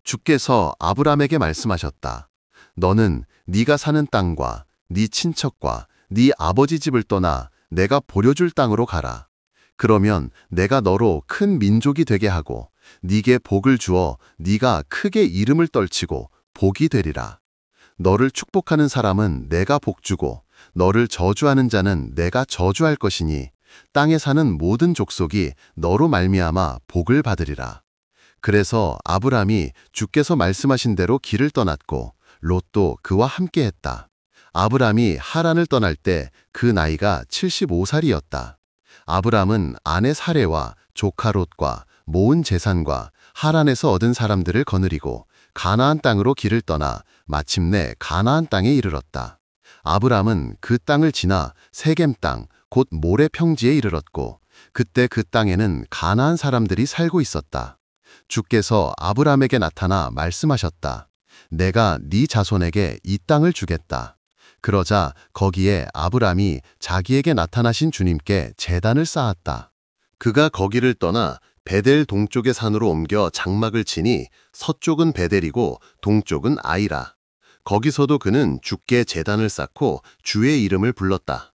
주께서 아브람에게 말씀하셨다. 너는 네가 사는 땅과 네 친척과 네 아버지 집을 떠나 내가 보려줄 땅으로 가라. 그러면 내가 너로 큰 민족이 되게 하고 네게 복을 주어 네가 크게 이름을 떨치고 복이 되리라. 너를 축복하는 사람은 내가 복주고 너를 저주하는 자는 내가 저주할 것이니 땅에 사는 모든 족속이 너로 말미암아 복을 받으리라. 그래서 아브람이 주께서 말씀하신 대로 길을 떠났고 롯도 그와 함께했다. 아브람이 하란을 떠날 때 그 나이가 75살이었다. 아브람은 아내 사레와 조카 롯과 모은 재산과 하란에서 얻은 사람들을 거느리고 가나안 땅으로 길을 떠나 마침내 가나안 땅에 이르렀다. 아브람은 그 땅을 지나 세겜 땅, 곧 모레 평지에 이르렀고 그때 그 땅에는 가나안 사람들이 살고 있었다. 주께서 아브람에게 나타나 말씀하셨다. 내가 네 자손에게 이 땅을 주겠다. 그러자 거기에 아브람이 자기에게 나타나신 주님께 제단을 쌓았다. 그가 거기를 떠나 베델 동쪽의 산으로 옮겨 장막을 치니 서쪽은 베델이고 동쪽은 아이라. 거기서도 그는 주께 제단을 쌓고 주의 이름을 불렀다.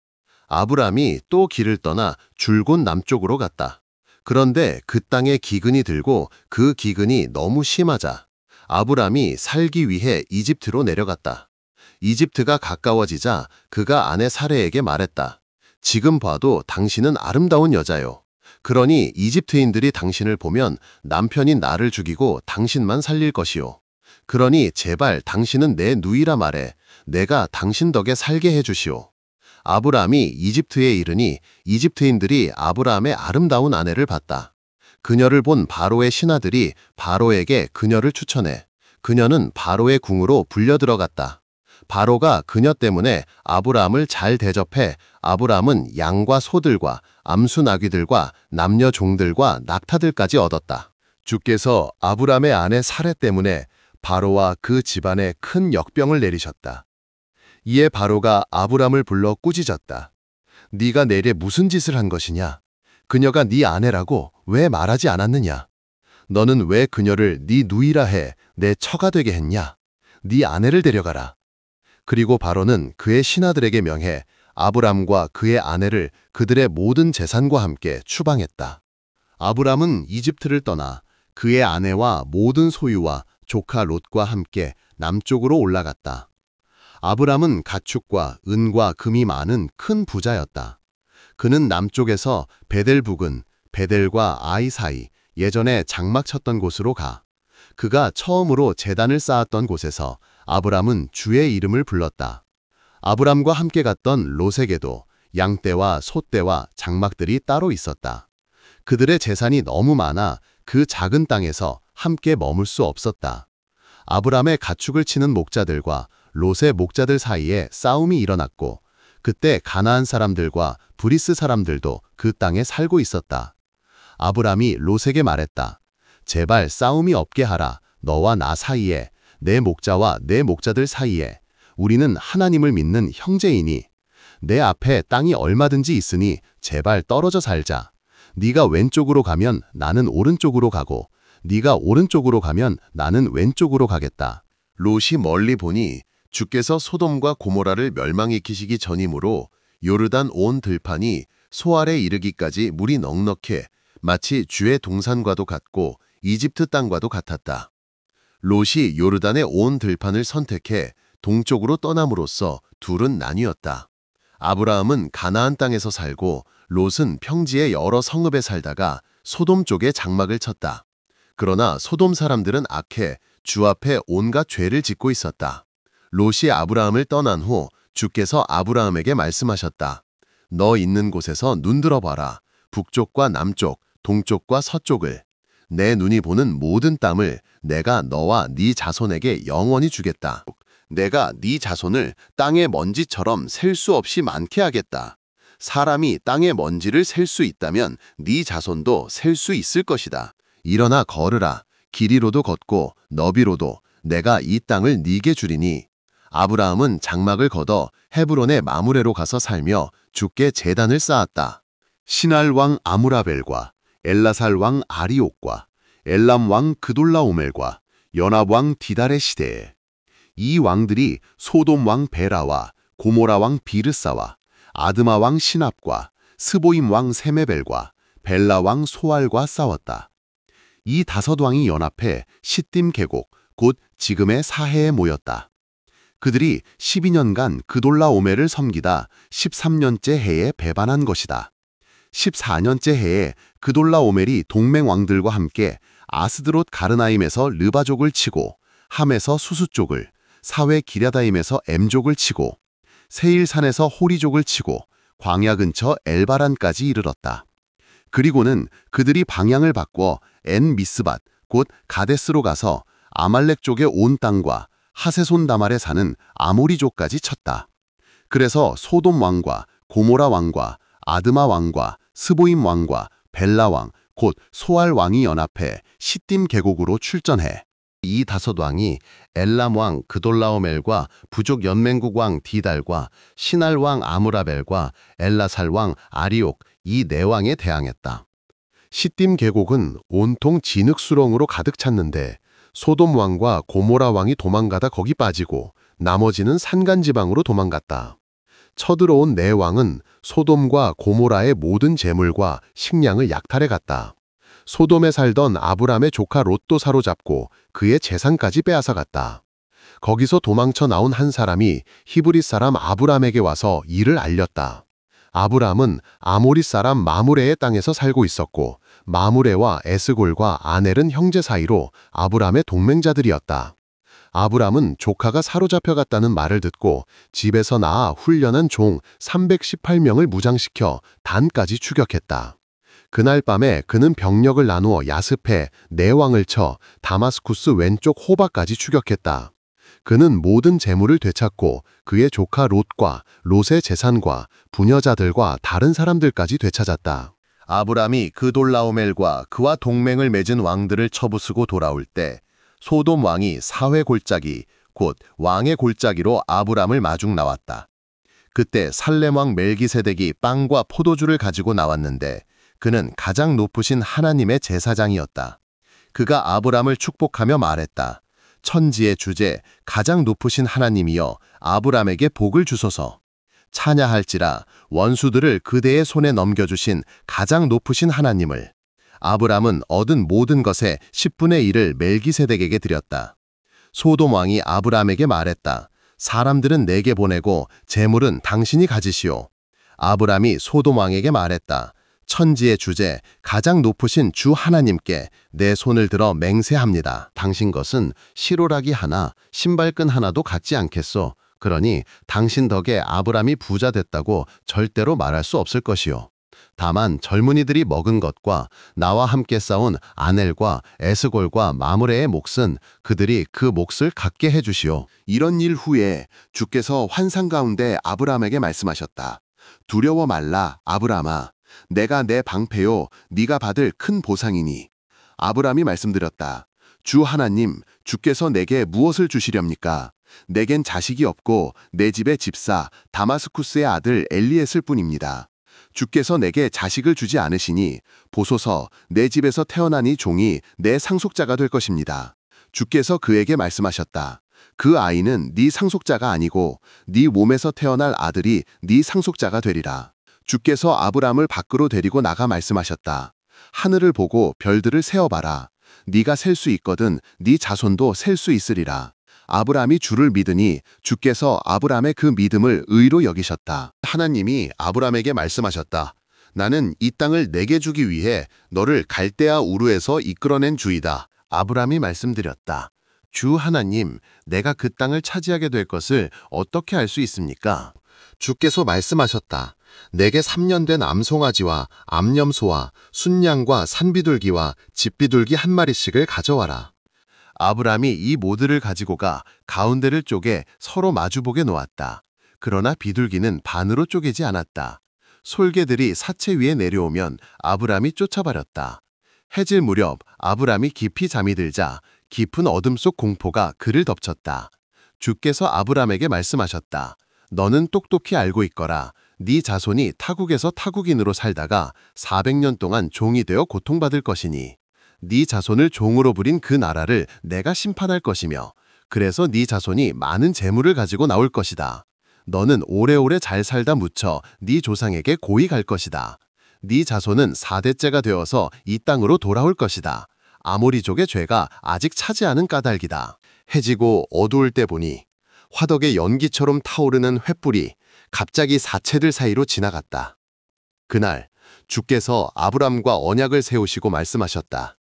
아브람이 또 길을 떠나 줄곧 남쪽으로 갔다. 그런데 그 땅에 기근이 들고 그 기근이 너무 심하자 아브람이 살기 위해 이집트로 내려갔다. 이집트가 가까워지자 그가 아내 사레에게 말했다. 지금 봐도 당신은 아름다운 여자요. 그러니 이집트인들이 당신을 보면 남편인 나를 죽이고 당신만 살릴 것이요. 그러니 제발 당신은 내 누이라 말해 내가 당신 덕에 살게 해주시오. 아브람이 이집트에 이르니 이집트인들이 아브람의 아름다운 아내를 봤다. 그녀를 본 바로의 신하들이 바로에게 그녀를 추천해 그녀는 바로의 궁으로 불려 들어갔다. 바로가 그녀 때문에 아브람을 잘 대접해 아브람은 양과 소들과 암수 나귀들과 남녀 종들과 낙타들까지 얻었다. 주께서 아브람의 아내 사레 때문에 바로와 그 집안에 큰 역병을 내리셨다. 이에 바로가 아브람을 불러 꾸짖었다. 네가 내게 무슨 짓을 한 것이냐? 그녀가 네 아내라고 왜 말하지 않았느냐? 너는 왜 그녀를 네 누이라 해 내 처가 되게 했냐? 네 아내를 데려가라. 그리고 바로는 그의 신하들에게 명해 아브람과 그의 아내를 그들의 모든 재산과 함께 추방했다. 아브람은 이집트를 떠나 그의 아내와 모든 소유와 조카 롯과 함께 남쪽으로 올라갔다. 아브람은 가축과 은과 금이 많은 큰 부자였다. 그는 남쪽에서 베델 부근, 베델과 아이 사이 예전에 장막 쳤던 곳으로 가. 그가 처음으로 제단을 쌓았던 곳에서 아브람은 주의 이름을 불렀다. 아브람과 함께 갔던 롯에게도 양떼와 소떼와 장막들이 따로 있었다. 그들의 재산이 너무 많아 그 작은 땅에서 함께 머물 수 없었다. 아브람의 가축을 치는 목자들과 롯의 목자들 사이에 싸움이 일어났고 그때 가나안 사람들과 브리스 사람들도 그 땅에 살고 있었다. 아브람이 롯에게 말했다. 제발 싸움이 없게 하라. 너와 나 사이에, 내 목자와 내 목자들 사이에. 우리는 하나님을 믿는 형제이니 내 앞에 땅이 얼마든지 있으니 제발 떨어져 살자. 네가 왼쪽으로 가면 나는 오른쪽으로 가고 네가 오른쪽으로 가면 나는 왼쪽으로 가겠다. 롯이 멀리 보니 주께서 소돔과 고모라를 멸망시키시기 전이므로 요르단 온 들판이 소 아래 이르기까지 물이 넉넉해 마치 주의 동산과도 같고 이집트 땅과도 같았다. 롯이 요르단의 온 들판을 선택해 동쪽으로 떠남으로써 둘은 나뉘었다. 아브라함은 가나안 땅에서 살고 롯은 평지의 여러 성읍에 살다가 소돔 쪽에 장막을 쳤다. 그러나 소돔 사람들은 악해 주 앞에 온갖 죄를 짓고 있었다. 롯이 아브라함을 떠난 후 주께서 아브라함에게 말씀하셨다. 너 있는 곳에서 눈들어 봐라. 북쪽과 남쪽, 동쪽과 서쪽을. 내 눈이 보는 모든 땅을 내가 너와 네 자손에게 영원히 주겠다. 내가 네 자손을 땅의 먼지처럼 셀 수 없이 많게 하겠다. 사람이 땅의 먼지를 셀 수 있다면 네 자손도 셀 수 있을 것이다. 일어나 걸으라. 길이로도 걷고 너비로도 내가 이 땅을 네게 주리니. 아브라함은 장막을 걷어 헤브론의 마므레로 가서 살며 주께 제단을 쌓았다. 시날 왕 아무라벨과 엘라살 왕 아리옥과 엘람 왕 그돌라오멜과 연합왕 디달의 시대에 이 왕들이 소돔 왕 베라와 고모라 왕 비르사와 아드마 왕 시납과 스보임 왕 세메벨과 벨라 왕 소알과 싸웠다. 이 5왕이 연합해 시딤 계곡, 곧 지금의 사해에 모였다. 그들이 12년간 그돌라오멜을 섬기다 13년째 해에 배반한 것이다. 14년째 해에 그돌라오멜이 동맹 왕들과 함께 아스드롯 가르나임에서 르바족을 치고 함에서 수수족을, 사회 기랴다임에서 엠족을 치고 세일산에서 호리족을 치고 광야 근처 엘바란까지 이르렀다. 그리고는 그들이 방향을 바꿔 엔 미스밧, 곧 가데스로 가서 아말렉 쪽의 온 땅과 하세손 다말에 사는 아모리족까지 쳤다. 그래서 소돔 왕과 고모라 왕과 아드마 왕과 스보임 왕과 벨라 왕, 곧 소알 왕이 연합해 시딤 계곡으로 출전해 이 5왕이 엘람 왕 그돌라오멜과 부족 연맹국 왕 디달과 시날 왕 아무라벨과 엘라살 왕 아리옥 이 4왕에 대항했다. 시딤 계곡은 온통 진흙수렁으로 가득 찼는데 소돔 왕과 고모라 왕이 도망가다 거기 빠지고 나머지는 산간지방으로 도망갔다. 쳐들어온 4왕은 소돔과 고모라의 모든 재물과 식량을 약탈해 갔다. 소돔에 살던 아브람의 조카 롯도 사로잡고 그의 재산까지 빼앗아 갔다. 거기서 도망쳐 나온 한 사람이 히브리 사람 아브람에게 와서 이를 알렸다. 아브람은 아모리 사람 마므레의 땅에서 살고 있었고 마므레와 에스골과 아넬은 형제 사이로 아브람의 동맹자들이었다. 아브람은 조카가 사로잡혀 갔다는 말을 듣고 집에서 나아 훈련한 종 318명을 무장시켜 단까지 추격했다. 그날 밤에 그는 병력을 나누어 야습해 4왕을 쳐 다마스쿠스 왼쪽 호바까지 추격했다. 그는 모든 재물을 되찾고 그의 조카 롯과 롯의 재산과 부녀자들과 다른 사람들까지 되찾았다. 아브람이 그돌라오멜과 그와 동맹을 맺은 왕들을 쳐부수고 돌아올 때 소돔 왕이 사회 골짜기, 곧 왕의 골짜기로 아브람을 마중 나왔다. 그때 살렘 왕 멜기세덱이 빵과 포도주를 가지고 나왔는데 그는 가장 높으신 하나님의 제사장이었다. 그가 아브람을 축복하며 말했다. 천지의 주제 가장 높으신 하나님이여 아브람에게 복을 주소서. 찬야할지라 원수들을 그대의 손에 넘겨주신 가장 높으신 하나님을. 아브람은 얻은 모든 것의 10분의 1을 멜기세덱에게 드렸다. 소돔 왕이 아브람에게 말했다. 사람들은 내게 보내고 재물은 당신이 가지시오. 아브람이 소돔 왕에게 말했다. 천지의 주제 가장 높으신 주 하나님께 내 손을 들어 맹세합니다. 당신 것은 시로라기 하나, 신발끈 하나도 갖지 않겠소. 그러니 당신 덕에 아브람이 부자 됐다고 절대로 말할 수 없을 것이요. 다만 젊은이들이 먹은 것과 나와 함께 싸운 아넬과 에스골과 마므레의 몫은 그들이 그 몫을 갖게 해주시오. 이런 일 후에 주께서 환상 가운데 아브람에게 말씀하셨다. 두려워 말라 아브람아. 내가 내 방패요 네가 받을 큰 보상이니. 아브람이 말씀드렸다. 주 하나님, 주께서 내게 무엇을 주시렵니까? 내겐 자식이 없고 내 집의 집사 다마스쿠스의 아들 엘리에셀 뿐입니다. 주께서 내게 자식을 주지 않으시니 보소서 내 집에서 태어난 이 종이 내 상속자가 될 것입니다. 주께서 그에게 말씀하셨다. 그 아이는 네 상속자가 아니고 네 몸에서 태어날 아들이 네 상속자가 되리라. 주께서 아브람을 밖으로 데리고 나가 말씀하셨다. 하늘을 보고 별들을 세어봐라. 네가 셀 수 있거든 네 자손도 셀 수 있으리라. 아브람이 주를 믿으니 주께서 아브람의 그 믿음을 의로 여기셨다. 하나님이 아브람에게 말씀하셨다. 나는 이 땅을 내게 주기 위해 너를 갈대아 우르에서 이끌어낸 주이다. 아브람이 말씀드렸다. 주 하나님, 내가 그 땅을 차지하게 될 것을 어떻게 알 수 있습니까? 주께서 말씀하셨다. 내게 3년 된 암송아지와 암염소와 순양과 산비둘기와 집비둘기 1마리씩을 가져와라. 아브람이 이 모두를 가지고 가 가운데를 쪼개 서로 마주보게 놓았다. 그러나 비둘기는 반으로 쪼개지 않았다. 솔개들이 사체 위에 내려오면 아브람이 쫓아버렸다. 해질 무렵 아브람이 깊이 잠이 들자 깊은 어둠 속 공포가 그를 덮쳤다. 주께서 아브람에게 말씀하셨다. 너는 똑똑히 알고 있거라. 네 자손이 타국에서 타국인으로 살다가 400년 동안 종이 되어 고통받을 것이니 네 자손을 종으로 부린 그 나라를 내가 심판할 것이며 그래서 네 자손이 많은 재물을 가지고 나올 것이다. 너는 오래오래 잘 살다 묻혀 네 조상에게 고이 갈 것이다. 네 자손은 4대째가 되어서 이 땅으로 돌아올 것이다. 아모리족의 죄가 아직 차지 않은 까닭이다. 해지고 어두울 때 보니 화덕의 연기처럼 타오르는 횃불이 갑자기 사체들 사이로 지나갔다. 그날 주께서 아브람과 언약을 세우시고 말씀하셨다.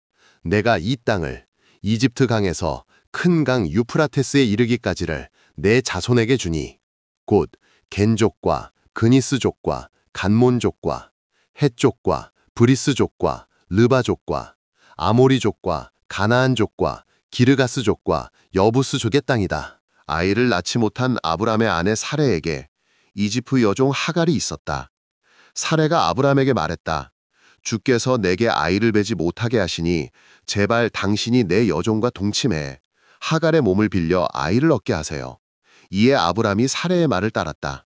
내가 이 땅을 이집트 강에서 큰 강 유프라테스에 이르기까지를 내 자손에게 주니 곧 겐족과 그니스족과 간몬족과 헷족과 브리스족과 르바족과 아모리족과 가나안족과 기르가스족과 여부스족의 땅이다. 아이를 낳지 못한 아브람의 아내 사레에게 이집트 여종 하갈이 있었다. 사레가 아브람에게 말했다. 주께서 내게 아이를 베지 못하게 하시니 제발 당신이 내 여종과 동침해 하갈의 몸을 빌려 아이를 얻게 하세요. 이에 아브람이 사레의 말을 따랐다.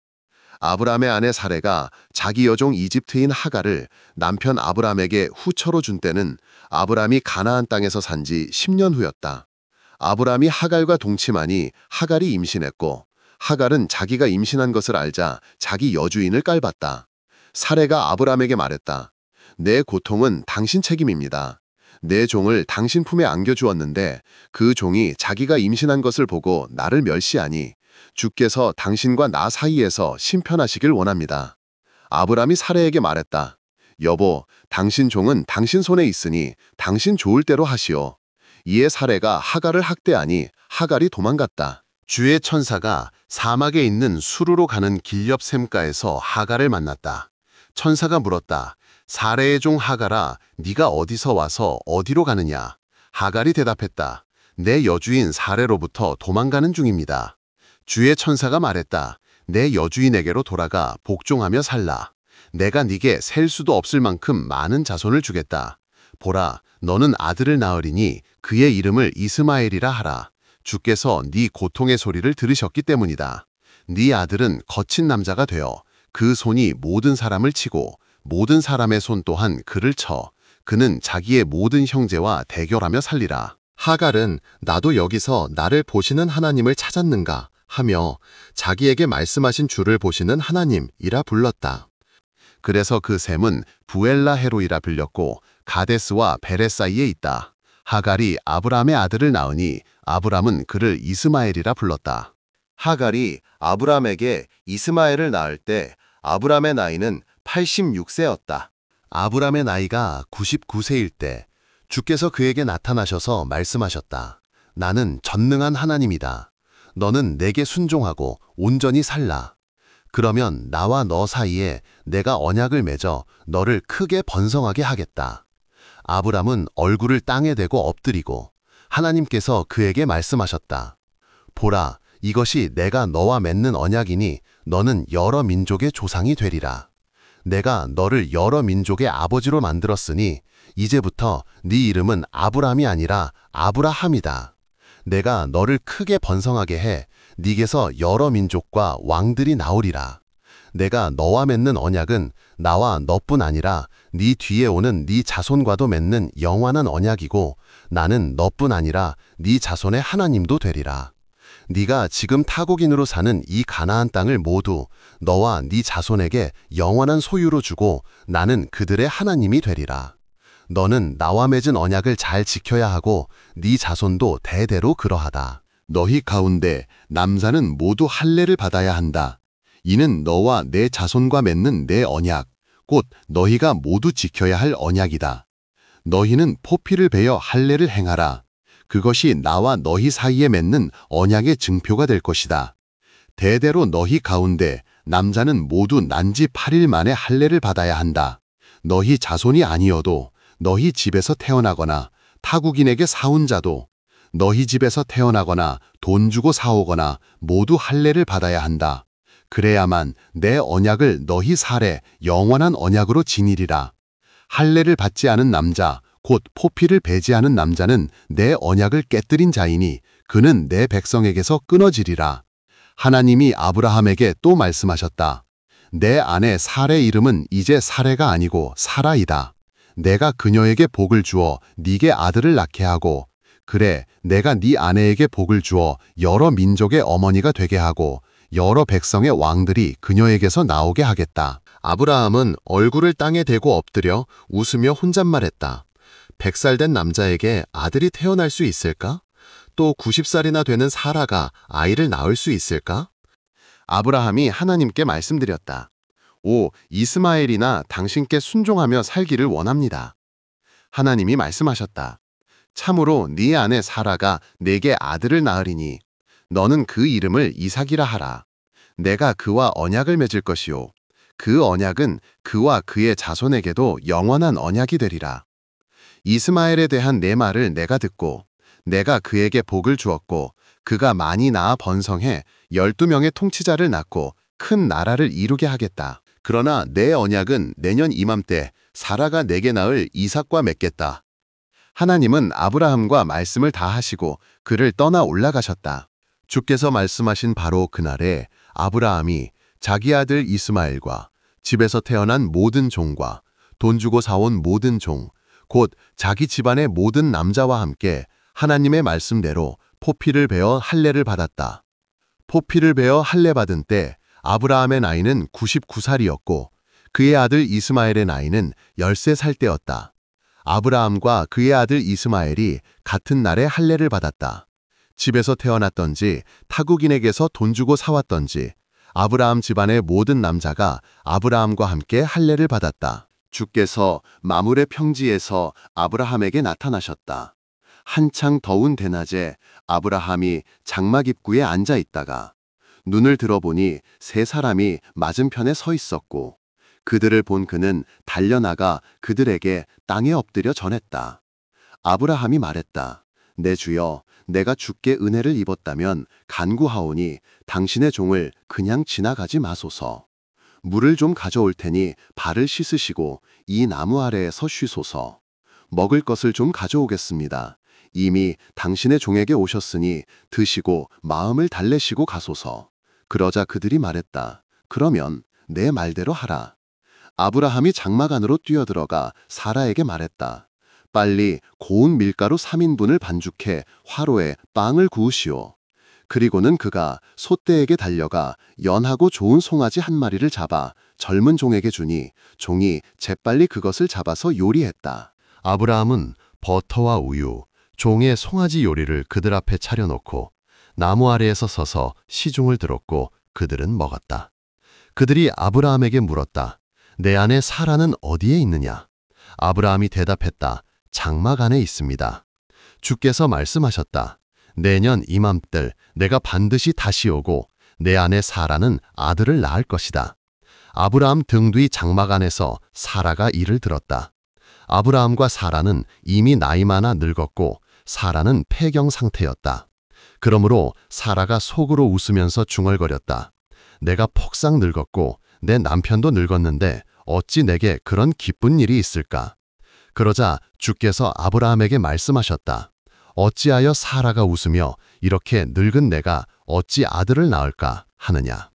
아브람의 아내 사레가 자기 여종 이집트인 하갈을 남편 아브람에게 후처로 준 때는 아브람이 가나안 땅에서 산 지 10년 후였다. 아브람이 하갈과 동침하니 하갈이 임신했고 하갈은 자기가 임신한 것을 알자 자기 여주인을 깔봤다. 사레가 아브람에게 말했다. 내 고통은 당신 책임입니다. 내 종을 당신 품에 안겨주었는데 그 종이 자기가 임신한 것을 보고 나를 멸시하니 주께서 당신과 나 사이에서 심편하시길 원합니다. 아브람이 사레에게 말했다. 여보, 당신 종은 당신 손에 있으니 당신 좋을 대로 하시오. 이에 사레가 하갈을 학대하니 하갈이 도망갔다. 주의 천사가 사막에 있는 수르로 가는 길 옆 샘가에서 하갈을 만났다. 천사가 물었다. 사레의 종 하갈아, 네가 어디서 와서 어디로 가느냐? 하갈이 대답했다. 내 여주인 사레로부터 도망가는 중입니다. 주의 천사가 말했다. 내 여주인에게로 돌아가 복종하며 살라. 내가 네게 셀 수도 없을 만큼 많은 자손을 주겠다. 보라, 너는 아들을 낳으리니 그의 이름을 이스마엘이라 하라. 주께서 네 고통의 소리를 들으셨기 때문이다. 네 아들은 거친 남자가 되어 그 손이 모든 사람을 치고 모든 사람의 손 또한 그를 쳐. 그는 자기의 모든 형제와 대결하며 살리라. 하갈은 나도 여기서 나를 보시는 하나님을 찾았는가 하며 자기에게 말씀하신 주를 보시는 하나님이라 불렀다. 그래서 그 샘은 부엘라 헤로이라 불렸고 가데스와 베레 사이에 있다. 하갈이 아브람의 아들을 낳으니 아브람은 그를 이스마엘이라 불렀다. 하갈이 아브람에게 이스마엘을 낳을 때 아브람의 나이는 86세였다. 아브람의 나이가 99세일 때 주께서 그에게 나타나셔서 말씀하셨다. 나는 전능한 하나님이다. 너는 내게 순종하고 온전히 살라. 그러면 나와 너 사이에 내가 언약을 맺어 너를 크게 번성하게 하겠다. 아브람은 얼굴을 땅에 대고 엎드리고 하나님께서 그에게 말씀하셨다. 보라, 이것이 내가 너와 맺는 언약이니 너는 여러 민족의 조상이 되리라. 내가 너를 여러 민족의 아버지로 만들었으니 이제부터 네 이름은 아브람이 아니라 아브라함이다. 내가 너를 크게 번성하게 해 네게서 여러 민족과 왕들이 나오리라. 내가 너와 맺는 언약은 나와 너뿐 아니라 네 뒤에 오는 네 자손과도 맺는 영원한 언약이고 나는 너뿐 아니라 네 자손의 하나님도 되리라. 네가 지금 타국인으로 사는 이 가나안 땅을 모두 너와 네 자손에게 영원한 소유로 주고 나는 그들의 하나님이 되리라. 너는 나와 맺은 언약을 잘 지켜야 하고 네 자손도 대대로 그러하다. 너희 가운데 남자는 모두 할례를 받아야 한다. 이는 너와 내 자손과 맺는 내 언약, 곧 너희가 모두 지켜야 할 언약이다. 너희는 포피를 베어 할례를 행하라. 그것이 나와 너희 사이에 맺는 언약의 증표가 될 것이다. 대대로 너희 가운데 남자는 모두 난지 8일 만에 할례를 받아야 한다. 너희 자손이 아니어도 너희 집에서 태어나거나 타국인에게 사온 자도 너희 집에서 태어나거나 돈 주고 사오거나 모두 할례를 받아야 한다. 그래야만 내 언약을 너희 살에 영원한 언약으로 지니리라. 할례를 받지 않은 남자, 곧 포피를 배제하는 남자는 내 언약을 깨뜨린 자이니 그는 내 백성에게서 끊어지리라. 하나님이 아브라함에게 또 말씀하셨다. 내 아내 사레 이름은 이제 사레가 아니고 사라이다. 내가 그녀에게 복을 주어 네게 아들을 낳게 하고, 그래, 내가 네 아내에게 복을 주어 여러 민족의 어머니가 되게 하고 여러 백성의 왕들이 그녀에게서 나오게 하겠다. 아브라함은 얼굴을 땅에 대고 엎드려 웃으며 혼잣말했다. 100살 된 남자에게 아들이 태어날 수 있을까? 또 90살이나 되는 사라가 아이를 낳을 수 있을까? 아브라함이 하나님께 말씀드렸다. 오, 이스마엘이나 당신께 순종하며 살기를 원합니다. 하나님이 말씀하셨다. 참으로 네 아내 사라가 내게 아들을 낳으리니 너는 그 이름을 이삭이라 하라. 내가 그와 언약을 맺을 것이요. 그 언약은 그와 그의 자손에게도 영원한 언약이 되리라. 이스마엘에 대한 내 말을 내가 듣고 내가 그에게 복을 주었고 그가 많이 낳아 번성해 12명의 통치자를 낳고 큰 나라를 이루게 하겠다. 그러나 내 언약은 내년 이맘때 사라가 내게 낳을 이삭과 맺겠다. 하나님은 아브라함과 말씀을 다 하시고 그를 떠나 올라가셨다. 주께서 말씀하신 바로 그날에 아브라함이 자기 아들 이스마엘과 집에서 태어난 모든 종과 돈 주고 사온 모든 종, 곧 자기 집안의 모든 남자와 함께 하나님의 말씀대로 포피를 베어 할례를 받았다. 포피를 베어 할례 받은 때 아브라함의 나이는 99살이었고 그의 아들 이스마엘의 나이는 13살 때였다. 아브라함과 그의 아들 이스마엘이 같은 날에 할례를 받았다. 집에서 태어났던지 타국인에게서 돈 주고 사왔던지 아브라함 집안의 모든 남자가 아브라함과 함께 할례를 받았다. 주께서 마물의 평지에서 아브라함에게 나타나셨다. 한창 더운 대낮에 아브라함이 장막 입구에 앉아 있다가 눈을 들어보니 세 사람이 맞은편에 서 있었고 그들을 본 그는 달려나가 그들에게 땅에 엎드려 전했다. 아브라함이 말했다. 내 주여, 내가 주께 은혜를 입었다면 간구하오니 당신의 종을 그냥 지나가지 마소서. 물을 좀 가져올 테니 발을 씻으시고 이 나무 아래에서 쉬소서. 먹을 것을 좀 가져오겠습니다. 이미 당신의 종에게 오셨으니 드시고 마음을 달래시고 가소서. 그러자 그들이 말했다. 그러면 내 말대로 하라. 아브라함이 장막 안으로 뛰어들어가 사라에게 말했다. 빨리 고운 밀가루 3인분을 반죽해 화로에 빵을 구우시오. 그리고는 그가 소떼에게 달려가 연하고 좋은 송아지 한 마리를 잡아 젊은 종에게 주니 종이 재빨리 그것을 잡아서 요리했다. 아브라함은 버터와 우유, 종의 송아지 요리를 그들 앞에 차려놓고 나무 아래에서 서서 시중을 들었고 그들은 먹었다. 그들이 아브라함에게 물었다. 내 아내 사라는 어디에 있느냐? 아브라함이 대답했다. 장막 안에 있습니다. 주께서 말씀하셨다. 내년 이맘때 내가 반드시 다시 오고 내 아내 사라는 아들을 낳을 것이다. 아브라함 등 뒤 장막 안에서 사라가 이를 들었다. 아브라함과 사라는 이미 나이 많아 늙었고 사라는 폐경 상태였다. 그러므로 사라가 속으로 웃으면서 중얼거렸다. 내가 폭삭 늙었고 내 남편도 늙었는데 어찌 내게 그런 기쁜 일이 있을까? 그러자 주께서 아브라함에게 말씀하셨다. 어찌하여 사라가 웃으며 이렇게 늙은 내가 어찌 아들을 낳을까 하느냐?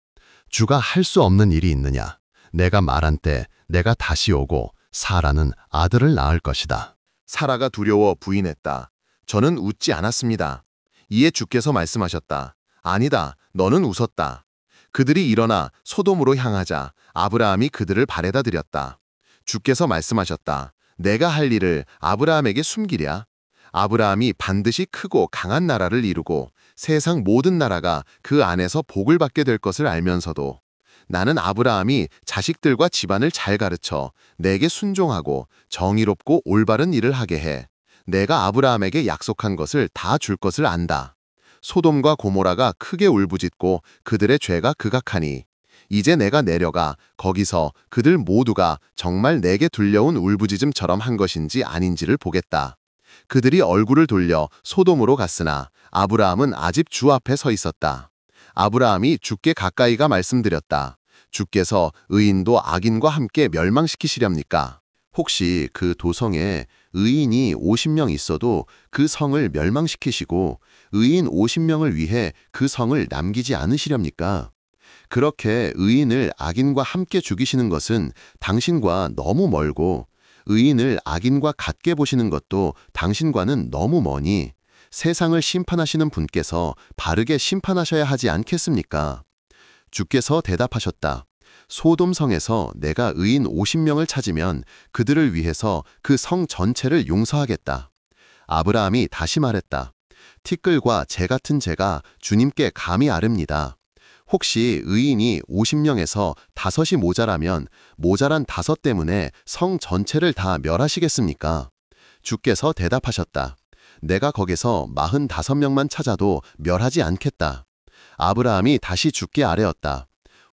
주가 할 수 없는 일이 있느냐? 내가 말한 때 내가 다시 오고 사라는 아들을 낳을 것이다. 사라가 두려워 부인했다. 저는 웃지 않았습니다. 이에 주께서 말씀하셨다. 아니다, 너는 웃었다. 그들이 일어나 소돔으로 향하자 아브라함이 그들을 발에다 들였다. 주께서 말씀하셨다. 내가 할 일을 아브라함에게 숨기랴? 아브라함이 반드시 크고 강한 나라를 이루고 세상 모든 나라가 그 안에서 복을 받게 될 것을 알면서도 나는 아브라함이 자식들과 집안을 잘 가르쳐 내게 순종하고 정의롭고 올바른 일을 하게 해. 내가 아브라함에게 약속한 것을 다 줄 것을 안다. 소돔과 고모라가 크게 울부짖고 그들의 죄가 극악하니 이제 내가 내려가 거기서 그들 모두가 정말 내게 들려온 울부짖음처럼 한 것인지 아닌지를 보겠다. 그들이 얼굴을 돌려 소돔으로 갔으나 아브라함은 아직 주 앞에 서 있었다. 아브라함이 주께 가까이가 말씀드렸다. 주께서 의인도 악인과 함께 멸망시키시렵니까? 혹시 그 도성에 의인이 50명 있어도 그 성을 멸망시키시고 의인 50명을 위해 그 성을 남기지 않으시렵니까? 그렇게 의인을 악인과 함께 죽이시는 것은 당신과 너무 멀고 의인을 악인과 같게 보시는 것도 당신과는 너무 머니 세상을 심판하시는 분께서 바르게 심판하셔야 하지 않겠습니까? 주께서 대답하셨다. 소돔성에서 내가 의인 50명을 찾으면 그들을 위해서 그 성 전체를 용서하겠다. 아브라함이 다시 말했다. 티끌과 재 같은 재가 주님께 감히 아릅니다. 혹시 의인이 50명에서 5이 모자라면 모자란 5 때문에 성 전체를 다 멸하시겠습니까? 주께서 대답하셨다. 내가 거기서 45명만 찾아도 멸하지 않겠다. 아브라함이 다시 주께 아뢰었다.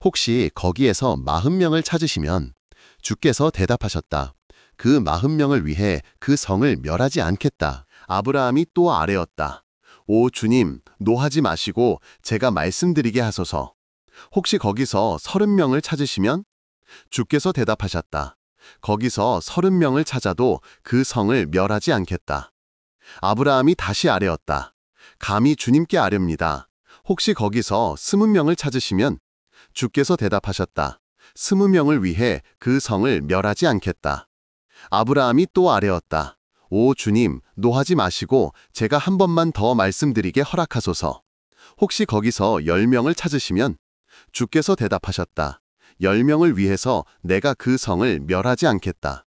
혹시 거기에서 40명을 찾으시면 주께서 대답하셨다. 그 40명을 위해 그 성을 멸하지 않겠다. 아브라함이 또 아뢰었다. 오 주님, 노하지 마시고 제가 말씀드리게 하소서. 혹시 거기서 30명을 찾으시면? 주께서 대답하셨다. 거기서 30명을 찾아도 그 성을 멸하지 않겠다. 아브라함이 다시 아뢰었다. 감히 주님께 아뢰옵니다. 혹시 거기서 20명을 찾으시면? 주께서 대답하셨다. 20명을 위해 그 성을 멸하지 않겠다. 아브라함이 또 아뢰었다. 오 주님, 노하지 마시고 제가 한 번만 더 말씀드리게 허락하소서. 혹시 거기서 10명을 찾으시면? 주께서 대답하셨다. 10명을 위해서 내가 그 성을 멸하지 않겠다.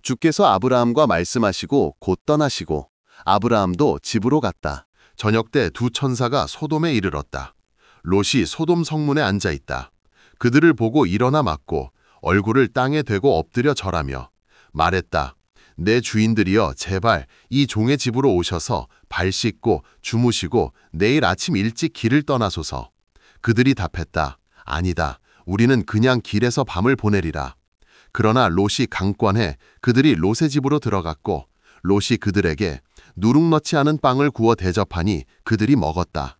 주께서 아브라함과 말씀하시고 곧 떠나시고 아브라함도 집으로 갔다. 저녁 때 두 천사가 소돔에 이르렀다. 롯이 소돔 성문에 앉아 있다. 그들을 보고 일어나 맞고 얼굴을 땅에 대고 엎드려 절하며 말했다. 내 주인들이여 제발 이 종의 집으로 오셔서 발 씻고 주무시고 내일 아침 일찍 길을 떠나소서. 그들이 답했다. 아니다. 우리는 그냥 길에서 밤을 보내리라. 그러나 롯이 강권해 그들이 롯의 집으로 들어갔고 롯이 그들에게 누룩 넣지 않은 빵을 구워 대접하니 그들이 먹었다.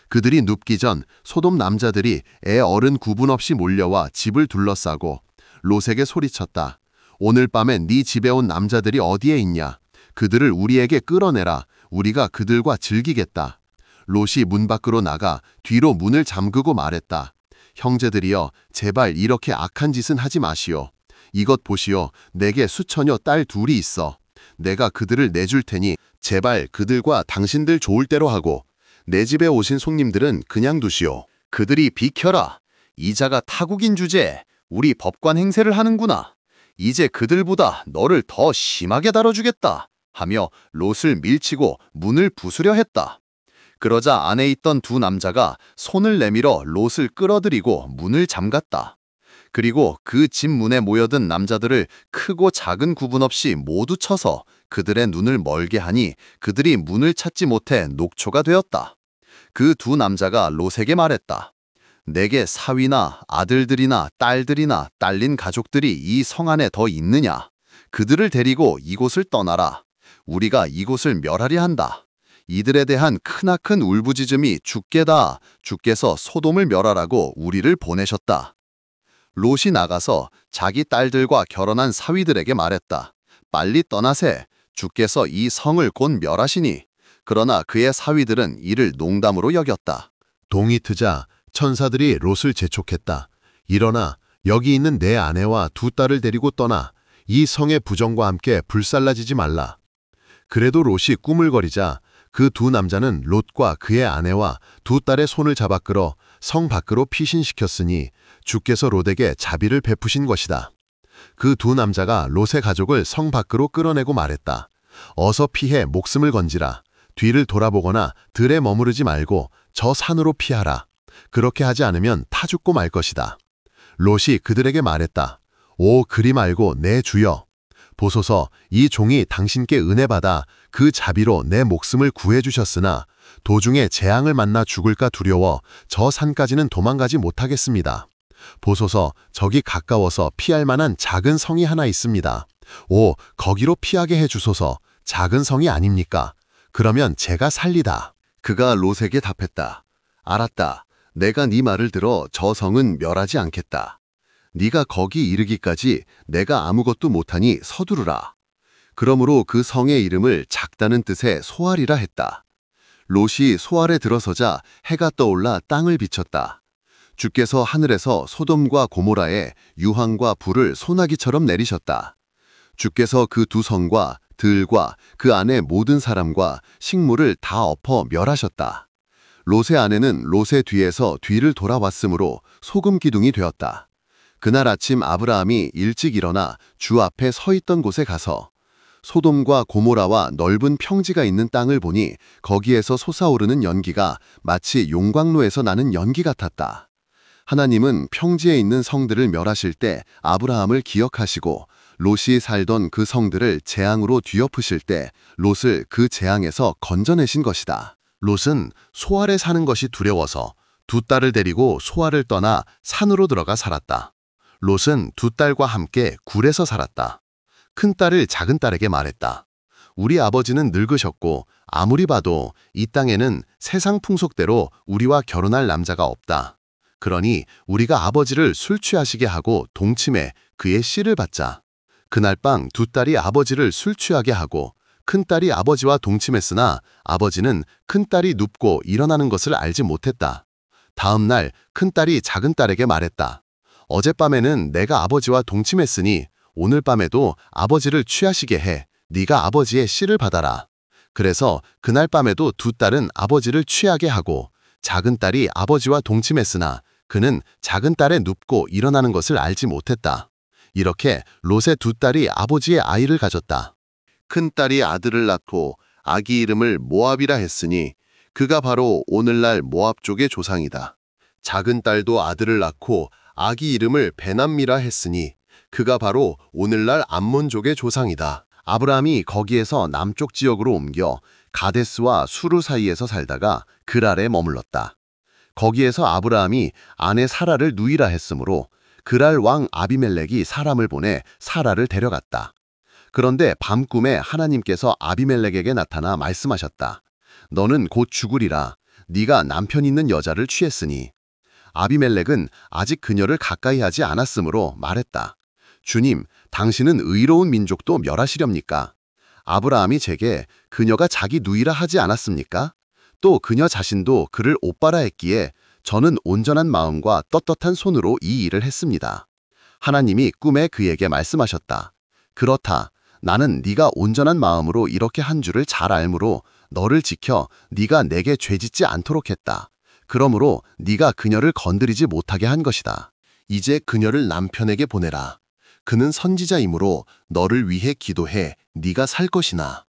그들이 눕기 전 소돔 남자들이 애 어른 구분 없이 몰려와 집을 둘러싸고 롯에게 소리쳤다. 오늘 밤에 네 집에 온 남자들이 어디에 있냐? 그들을 우리에게 끌어내라. 우리가 그들과 즐기겠다. 롯이 문 밖으로 나가 뒤로 문을 잠그고 말했다. 형제들이여 제발 이렇게 악한 짓은 하지 마시오. 이것 보시오. 내게 수처녀 딸 둘이 있어. 내가 그들을 내줄 테니 제발 그들과 당신들 좋을 대로 하고 내 집에 오신 손님들은 그냥 두시오. 그들이 비켜라. 이자가 타국인 주제에 우리 법관 행세를 하는구나. 이제 그들보다 너를 더 심하게 다뤄주겠다 하며 롯을 밀치고 문을 부수려 했다. 그러자 안에 있던 두 남자가 손을 내밀어 롯을 끌어들이고 문을 잠갔다. 그리고 그 집 문에 모여든 남자들을 크고 작은 구분 없이 모두 쳐서 그들의 눈을 멀게 하니 그들이 문을 찾지 못해 녹초가 되었다. 그 두 남자가 롯에게 말했다. 내게 사위나 아들들이나 딸들이나 딸린 가족들이 이 성 안에 더 있느냐? 그들을 데리고 이곳을 떠나라. 우리가 이곳을 멸하려 한다. 이들에 대한 크나큰 울부짖음이 주께다. 주께서 소돔을 멸하라고 우리를 보내셨다. 롯이 나가서 자기 딸들과 결혼한 사위들에게 말했다. 빨리 떠나세. 주께서 이 성을 곧 멸하시니. 그러나 그의 사위들은 이를 농담으로 여겼다. 동이 트자 천사들이 롯을 재촉했다. 일어나 여기 있는 내 아내와 두 딸을 데리고 떠나 이 성의 부정과 함께 불살라지지 말라. 그래도 롯이 꾸물거리자 그 두 남자는 롯과 그의 아내와 두 딸의 손을 잡아 끌어 성 밖으로 피신시켰으니 주께서 롯에게 자비를 베푸신 것이다. 그 두 남자가 롯의 가족을 성 밖으로 끌어내고 말했다. 어서 피해 목숨을 건지라. 뒤를 돌아보거나 들에 머무르지 말고 저 산으로 피하라. 그렇게 하지 않으면 타 죽고 말 것이다. 롯이 그들에게 말했다. 오 그리 말고 내 주여. 보소서 이 종이 당신께 은혜 받아 그 자비로 내 목숨을 구해주셨으나 도중에 재앙을 만나 죽을까 두려워 저 산까지는 도망가지 못하겠습니다. 보소서 저기 가까워서 피할 만한 작은 성이 하나 있습니다. 오 거기로 피하게 해주소서. 작은 성이 아닙니까? 그러면 제가 살리다. 그가 롯에게 답했다. 알았다. 내가 네 말을 들어 저 성은 멸하지 않겠다. 네가 거기 이르기까지 내가 아무것도 못하니 서두르라. 그러므로 그 성의 이름을 작다는 뜻의 소알이라 했다. 롯이 소알에 들어서자 해가 떠올라 땅을 비췄다. 주께서 하늘에서 소돔과 고모라에 유황과 불을 소나기처럼 내리셨다. 주께서 그 두 성과 들과 그 안에 모든 사람과 식물을 다 엎어 멸하셨다. 롯의 아내는 롯의 뒤에서 뒤를 돌아왔으므로 소금 기둥이 되었다. 그날 아침 아브라함이 일찍 일어나 주 앞에 서 있던 곳에 가서 소돔과 고모라와 넓은 평지가 있는 땅을 보니 거기에서 솟아오르는 연기가 마치 용광로에서 나는 연기 같았다. 하나님은 평지에 있는 성들을 멸하실 때 아브라함을 기억하시고 롯이 살던 그 성들을 재앙으로 뒤엎으실 때 롯을 그 재앙에서 건져내신 것이다. 롯은 소알에 사는 것이 두려워서 두 딸을 데리고 소알을 떠나 산으로 들어가 살았다. 롯은 두 딸과 함께 굴에서 살았다. 큰 딸을 작은 딸에게 말했다. 우리 아버지는 늙으셨고 아무리 봐도 이 땅에는 세상 풍속대로 우리와 결혼할 남자가 없다. 그러니 우리가 아버지를 술 취하시게 하고 동침해 그의 씨를 받자. 그날 밤 두 딸이 아버지를 술 취하게 하고 큰 딸이 아버지와 동침했으나 아버지는 큰 딸이 눕고 일어나는 것을 알지 못했다. 다음 날 큰 딸이 작은 딸에게 말했다. 어젯밤에는 내가 아버지와 동침했으니 오늘 밤에도 아버지를 취하시게 해 네가 아버지의 씨를 받아라. 그래서 그날 밤에도 두 딸은 아버지를 취하게 하고 작은 딸이 아버지와 동침했으나 그는 작은 딸에 눕고 일어나는 것을 알지 못했다. 이렇게 롯의 두 딸이 아버지의 아이를 가졌다. 큰 딸이 아들을 낳고 아기 이름을 모압이라 했으니 그가 바로 오늘날 모압 족의 조상이다. 작은 딸도 아들을 낳고 아기 이름을 베남미라 했으니 그가 바로 오늘날 암몬족의 조상이다. 아브라함이 거기에서 남쪽 지역으로 옮겨 가데스와 수르 사이에서 살다가 그랄에 머물렀다. 거기에서 아브라함이 아내 사라를 누이라 했으므로 그랄 왕 아비멜렉이 사람을 보내 사라를 데려갔다. 그런데 밤꿈에 하나님께서 아비멜렉에게 나타나 말씀하셨다. 너는 곧 죽으리라. 네가 남편 있는 여자를 취했으니. 아비멜렉은 아직 그녀를 가까이 하지 않았으므로 말했다. 주님, 당신은 의로운 민족도 멸하시렵니까? 아브라함이 제게 그녀가 자기 누이라 하지 않았습니까? 또 그녀 자신도 그를 오빠라 했기에 저는 온전한 마음과 떳떳한 손으로 이 일을 했습니다. 하나님이 꿈에 그에게 말씀하셨다. 그렇다. 나는 네가 온전한 마음으로 이렇게 한 줄을 잘 알므로 너를 지켜 네가 내게 죄짓지 않도록 했다. 그러므로 네가 그녀를 건드리지 못하게 한 것이다. 이제 그녀를 남편에게 보내라. 그는 선지자이므로 너를 위해 기도해 네가 살 것이나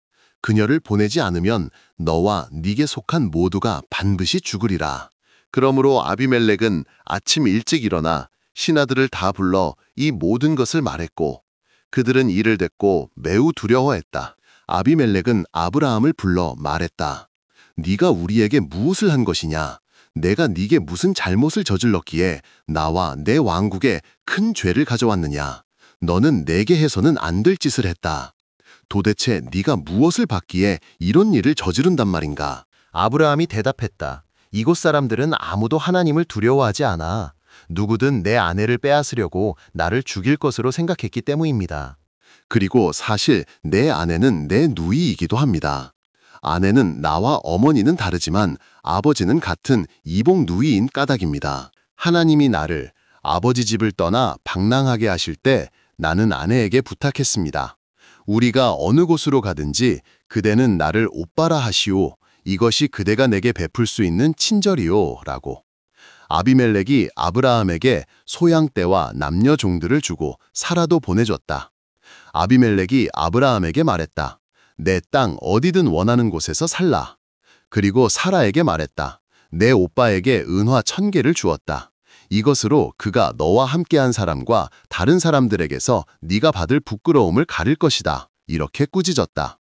그녀를 보내지 않으면 너와 네게 속한 모두가 반드시 죽으리라. 그러므로 아비멜렉은 아침 일찍 일어나 신하들을 다 불러 이 모든 것을 말했고 그들은 이를 듣고 매우 두려워했다. 아비멜렉은 아브라함을 불러 말했다. 네가 우리에게 무엇을 한 것이냐? 내가 네게 무슨 잘못을 저질렀기에 나와 내 왕국에 큰 죄를 가져왔느냐? 너는 내게 해서는 안 될 짓을 했다. 도대체 네가 무엇을 받기에 이런 일을 저지른단 말인가? 아브라함이 대답했다. 이곳 사람들은 아무도 하나님을 두려워하지 않아. 누구든 내 아내를 빼앗으려고 나를 죽일 것으로 생각했기 때문입니다. 그리고 사실 내 아내는 내 누이이기도 합니다. 아내는 나와 어머니는 다르지만 아버지는 같은 이복 누이인 까닭입니다. 하나님이 나를 아버지 집을 떠나 방랑하게 하실 때 나는 아내에게 부탁했습니다. 우리가 어느 곳으로 가든지 그대는 나를 오빠라 하시오. 이것이 그대가 내게 베풀 수 있는 친절이오. 라고. 아비멜렉이 아브라함에게 소양떼와 남녀 종들을 주고 사라도 보내줬다. 아비멜렉이 아브라함에게 말했다. 내 땅 어디든 원하는 곳에서 살라. 그리고 사라에게 말했다. 내 오빠에게 은화 1000개를 주었다. 이것으로 그가 너와 함께한 사람과 다른 사람들에게서 네가 받을 부끄러움을 가릴 것이다. 이렇게 꾸짖었다.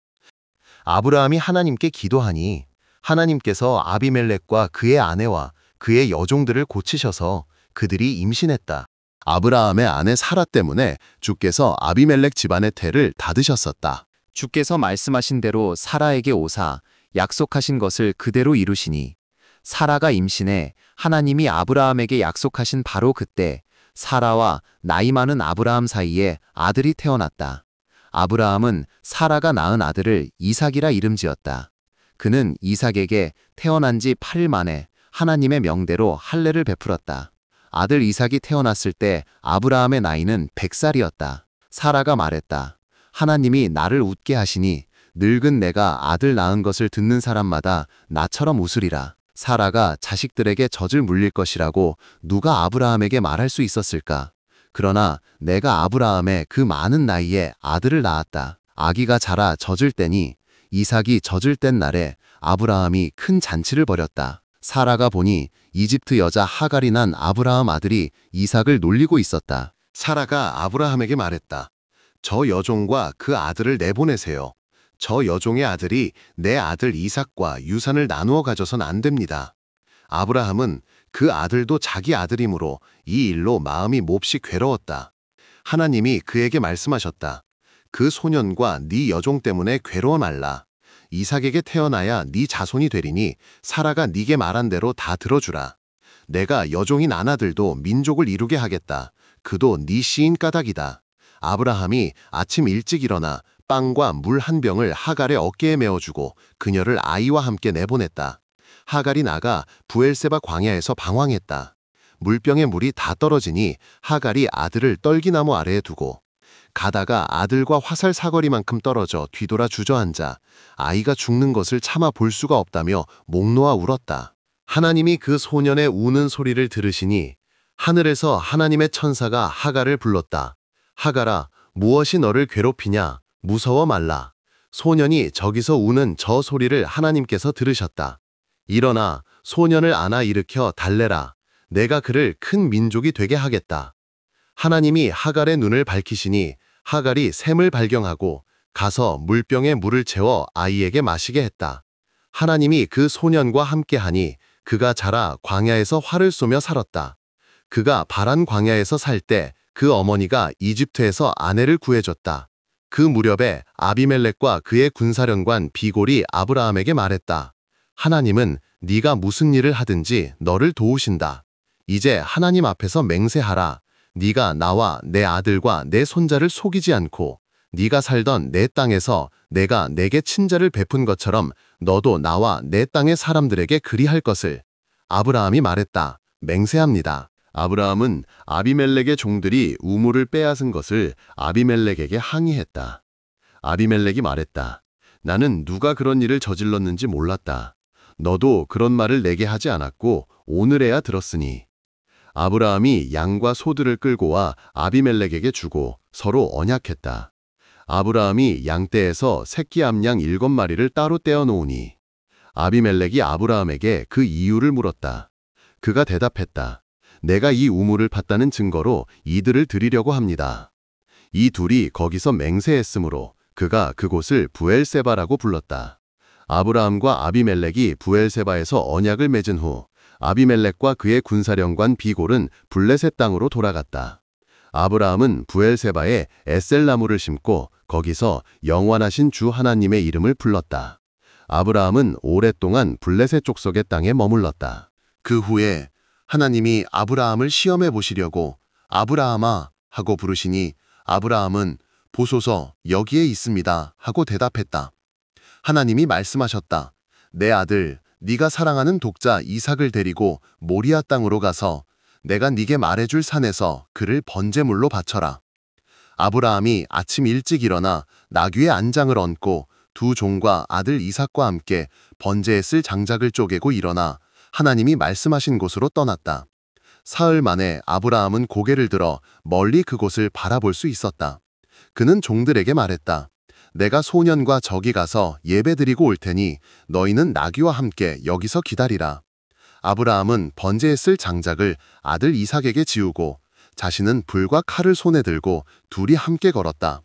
아브라함이 하나님께 기도하니 하나님께서 아비멜렉과 그의 아내와 그의 여종들을 고치셔서 그들이 임신했다. 아브라함의 아내 사라 때문에 주께서 아비멜렉 집안의 태를 닫으셨었다. 주께서 말씀하신 대로 사라에게 오사 약속하신 것을 그대로 이루시니 사라가 임신해 하나님이 아브라함에게 약속하신 바로 그때 사라와 나이 많은 아브라함 사이에 아들이 태어났다. 아브라함은 사라가 낳은 아들을 이삭이라 이름 지었다. 그는 이삭에게 태어난 지 8일 만에 하나님의 명대로 할례를 베풀었다. 아들 이삭이 태어났을 때 아브라함의 나이는 100살이었다. 사라가 말했다. 하나님이 나를 웃게 하시니 늙은 내가 아들 낳은 것을 듣는 사람마다 나처럼 웃으리라. 사라가 자식들에게 젖을 물릴 것이라고 누가 아브라함에게 말할 수 있었을까? 그러나 내가 아브라함의 그 많은 나이에 아들을 낳았다. 아기가 자라 젖을 때니 이삭이 젖을 땐 날에 아브라함이 큰 잔치를 벌였다. 사라가 보니 이집트 여자 하갈이 난 아브라함 아들이 이삭을 놀리고 있었다. 사라가 아브라함에게 말했다. 저 여종과 그 아들을 내보내세요. 저 여종의 아들이 내 아들 이삭과 유산을 나누어 가져선 안 됩니다. 아브라함은 그 아들도 자기 아들이므로 이 일로 마음이 몹시 괴로웠다. 하나님이 그에게 말씀하셨다. 그 소년과 네 여종 때문에 괴로워 말라. 이삭에게 태어나야 네 자손이 되리니 사라가 네게 말한 대로 다 들어주라. 내가 여종인 아나들도 민족을 이루게 하겠다. 그도 네 씨인 까닭이다. 아브라함이 아침 일찍 일어나 빵과 물 한 병을 하갈의 어깨에 메어주고 그녀를 아이와 함께 내보냈다. 하갈이 나가 부엘세바 광야에서 방황했다. 물병에 물이 다 떨어지니 하갈이 아들을 떨기나무 아래에 두고 가다가 아들과 화살 사거리만큼 떨어져 뒤돌아 주저앉아 아이가 죽는 것을 참아 볼 수가 없다며 목 놓아 울었다. 하나님이 그 소년의 우는 소리를 들으시니 하늘에서 하나님의 천사가 하갈을 불렀다. 하갈아, 무엇이 너를 괴롭히냐? 무서워 말라. 소년이 저기서 우는 저 소리를 하나님께서 들으셨다. 일어나 소년을 안아 일으켜 달래라. 내가 그를 큰 민족이 되게 하겠다. 하나님이 하갈의 눈을 밝히시니 하갈이 샘을 발견하고 가서 물병에 물을 채워 아이에게 마시게 했다. 하나님이 그 소년과 함께하니 그가 자라 광야에서 활을 쏘며 살았다. 그가 바란 광야에서 살 때 그 어머니가 이집트에서 아내를 구해줬다. 그 무렵에 아비멜렉과 그의 군사령관 비골이 아브라함에게 말했다. 하나님은 네가 무슨 일을 하든지 너를 도우신다. 이제 하나님 앞에서 맹세하라. 네가 나와 내 아들과 내 손자를 속이지 않고 네가 살던 내 땅에서 내가 내게 친자를 베푼 것처럼 너도 나와 내 땅의 사람들에게 그리할 것을. 아브라함이 말했다. 맹세합니다. 아브라함은 아비멜렉의 종들이 우물을 빼앗은 것을 아비멜렉에게 항의했다. 아비멜렉이 말했다. 나는 누가 그런 일을 저질렀는지 몰랐다. 너도 그런 말을 내게 하지 않았고 오늘에야 들었으니. 아브라함이 양과 소들을 끌고 와 아비멜렉에게 주고 서로 언약했다. 아브라함이 양떼에서 새끼 암양 7마리를 따로 떼어 놓으니 아비멜렉이 아브라함에게 그 이유를 물었다. 그가 대답했다. 내가 이 우물을 팠다는 증거로 이들을 드리려고 합니다. 이 둘이 거기서 맹세했으므로 그가 그곳을 부엘세바라고 불렀다. 아브라함과 아비멜렉이 부엘세바에서 언약을 맺은 후 아비멜렉과 그의 군사령관 비골은 블레셋 땅으로 돌아갔다. 아브라함은 부엘세바에 에셀나무를 심고 거기서 영원하신 주 하나님의 이름을 불렀다. 아브라함은 오랫동안 블레셋 족속의 땅에 머물렀다. 그 후에 하나님이 아브라함을 시험해 보시려고 아브라함아 하고 부르시니 아브라함은 보소서 여기에 있습니다 하고 대답했다. 하나님이 말씀하셨다. 내 아들 네가 사랑하는 독자 이삭을 데리고 모리아 땅으로 가서 내가 네게 말해줄 산에서 그를 번제물로 바쳐라. 아브라함이 아침 일찍 일어나 나귀의 안장을 얹고 두 종과 아들 이삭과 함께 번제에 쓸 장작을 쪼개고 일어나 하나님이 말씀하신 곳으로 떠났다. 사흘 만에 아브라함은 고개를 들어 멀리 그곳을 바라볼 수 있었다. 그는 종들에게 말했다. 내가 소년과 저기 가서 예배드리고 올 테니 너희는 나귀와 함께 여기서 기다리라. 아브라함은 번제에 쓸 장작을 아들 이삭에게 지우고 자신은 불과 칼을 손에 들고 둘이 함께 걸었다.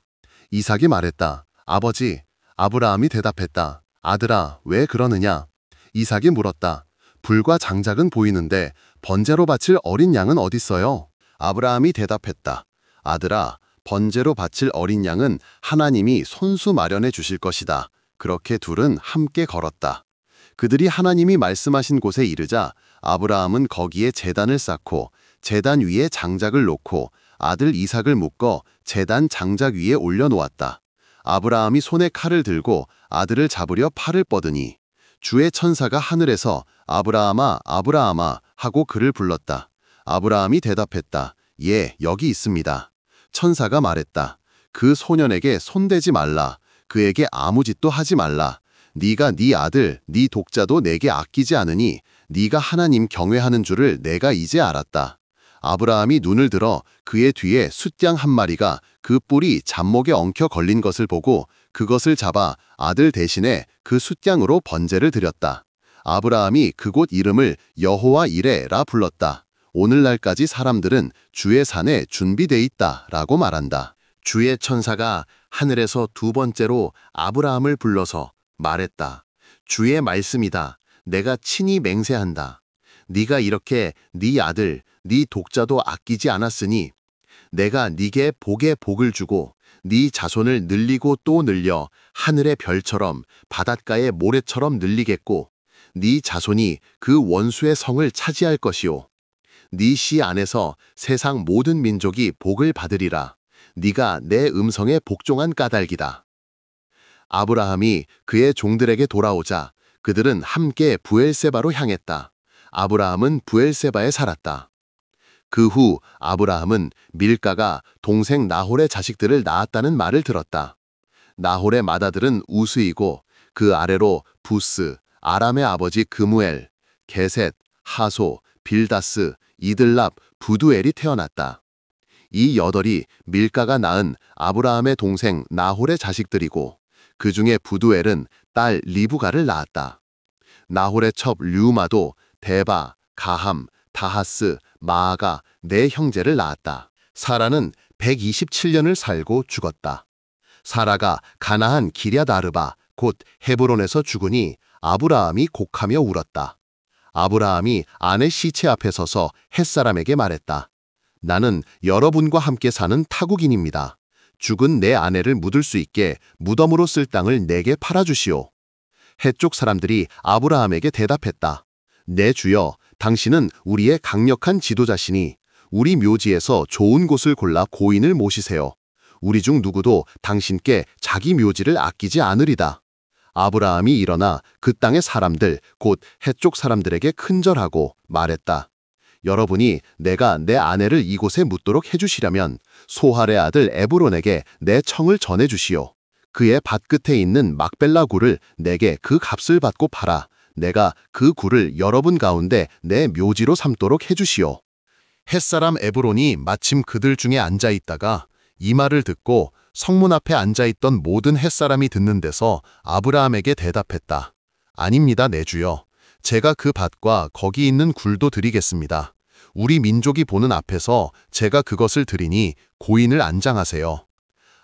이삭이 말했다. 아버지. 아브라함이 대답했다. 아들아, 왜 그러느냐? 이삭이 물었다. 불과 장작은 보이는데 번제로 바칠 어린 양은 어딨어요? 아브라함이 대답했다. 아들아, 번제로 바칠 어린 양은 하나님이 손수 마련해 주실 것이다. 그렇게 둘은 함께 걸었다. 그들이 하나님이 말씀하신 곳에 이르자 아브라함은 거기에 제단을 쌓고 제단 위에 장작을 놓고 아들 이삭을 묶어 제단 장작 위에 올려놓았다. 아브라함이 손에 칼을 들고 아들을 잡으려 팔을 뻗으니 주의 천사가 하늘에서 아브라함아, 아브라함아 하고 그를 불렀다. 아브라함이 대답했다. 예, 여기 있습니다. 천사가 말했다. 그 소년에게 손대지 말라. 그에게 아무 짓도 하지 말라. 네가 네 아들, 네 독자도 내게 아끼지 않으니 네가 하나님 경외하는 줄을 내가 이제 알았다. 아브라함이 눈을 들어 그의 뒤에 숫양 한 마리가 그 뿔이 잡목에 엉켜 걸린 것을 보고 그것을 잡아 아들 대신에 그 숫양으로 번제를 드렸다. 아브라함이 그곳 이름을 여호와 이레라 불렀다. 오늘날까지 사람들은 주의 산에 준비돼 있다라고 말한다. 주의 천사가 하늘에서 두 번째로 아브라함을 불러서 말했다. 주의 말씀이다. 내가 친히 맹세한다. 네가 이렇게 네 아들, 네 독자도 아끼지 않았으니 내가 네게 복에 복을 주고 네 자손을 늘리고 또 늘려 하늘의 별처럼 바닷가의 모래처럼 늘리겠고 네 자손이 그 원수의 성을 차지할 것이요. 네 씨 안에서 세상 모든 민족이 복을 받으리라. 네가 내 음성에 복종한 까닭이다. 아브라함이 그의 종들에게 돌아오자 그들은 함께 부엘세바로 향했다. 아브라함은 부엘세바에 살았다. 그 후 아브라함은 밀가가 동생 나홀의 자식들을 낳았다는 말을 들었다. 나홀의 맏아들은 우스이고 그 아래로 부스, 아람의 아버지 그무엘, 게셋, 하소, 빌다스, 이들랍, 부두엘이 태어났다. 이 여덟이 밀가가 낳은 아브라함의 동생 나홀의 자식들이고 그 중에 부두엘은 딸 리브가를 낳았다. 나홀의 첩 류마도 데바, 가함, 다하스, 마아가 네 형제를 낳았다. 사라는 127년을 살고 죽었다. 사라가 가나안 기럇 아르바 곧 헤브론에서 죽으니 아브라함이 곡하며 울었다. 아브라함이 아내 시체 앞에 서서 햇사람에게 말했다. 나는 여러분과 함께 사는 타국인입니다. 죽은 내 아내를 묻을 수 있게 무덤으로 쓸 땅을 내게 팔아주시오. 해쪽 사람들이 아브라함에게 대답했다. 내 주여, 당신은 우리의 강력한 지도자시니 우리 묘지에서 좋은 곳을 골라 고인을 모시세요. 우리 중 누구도 당신께 자기 묘지를 아끼지 않으리다. 아브라함이 일어나 그 땅의 사람들, 곧 해쪽 사람들에게 큰절하고 말했다. 여러분이 내가 내 아내를 이곳에 묻도록 해주시려면 소할의 아들 에브론에게 내 청을 전해주시오. 그의 밭끝에 있는 막벨라 굴을 내게 그 값을 받고 팔아 내가 그 굴을 여러분 가운데 내 묘지로 삼도록 해주시오. 햇사람 에브론이 마침 그들 중에 앉아있다가 이 말을 듣고 성문 앞에 앉아있던 모든 햇사람이 듣는 데서 아브라함에게 대답했다. 아닙니다, 내 주여. 제가 그 밭과 거기 있는 굴도 드리겠습니다. 우리 민족이 보는 앞에서 제가 그것을 드리니 고인을 안장하세요.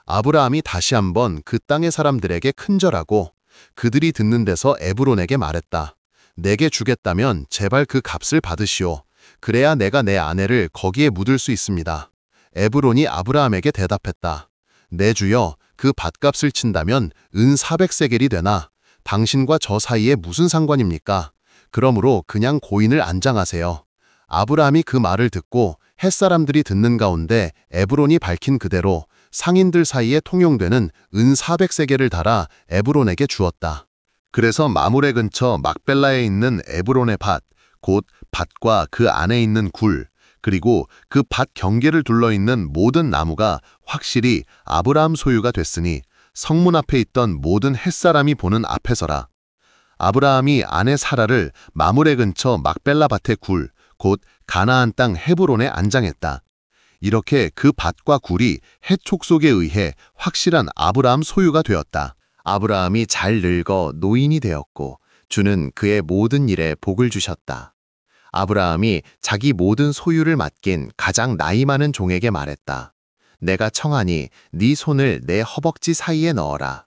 아브라함이 다시 한번 그 땅의 사람들에게 큰절하고 그들이 듣는 데서 에브론에게 말했다. 내게 주겠다면 제발 그 값을 받으시오. 그래야 내가 내 아내를 거기에 묻을 수 있습니다. 에브론이 아브라함에게 대답했다. 내 주여, 그 밭값을 친다면 은 400세겔이 되나 당신과 저 사이에 무슨 상관입니까? 그러므로 그냥 고인을 안장하세요. 아브라함이 그 말을 듣고 햇사람들이 듣는 가운데 에브론이 밝힌 그대로 상인들 사이에 통용되는 은 400세겔을 달아 에브론에게 주었다. 그래서 마므레 근처 막벨라에 있는 에브론의 밭, 곧 밭과 그 안에 있는 굴, 그리고 그 밭 경계를 둘러있는 모든 나무가 확실히 아브라함 소유가 됐으니 성문 앞에 있던 모든 햇사람이 보는 앞에서라. 아브라함이 아내 사라를 마므레 근처 막벨라 밭의 굴, 곧 가나안 땅 헤브론에 안장했다. 이렇게 그 밭과 굴이 해촉속에 의해 확실한 아브라함 소유가 되었다. 아브라함이 잘 늙어 노인이 되었고 주는 그의 모든 일에 복을 주셨다. 아브라함이 자기 모든 소유를 맡긴 가장 나이 많은 종에게 말했다. 내가 청하니 네 손을 내 허벅지 사이에 넣어라.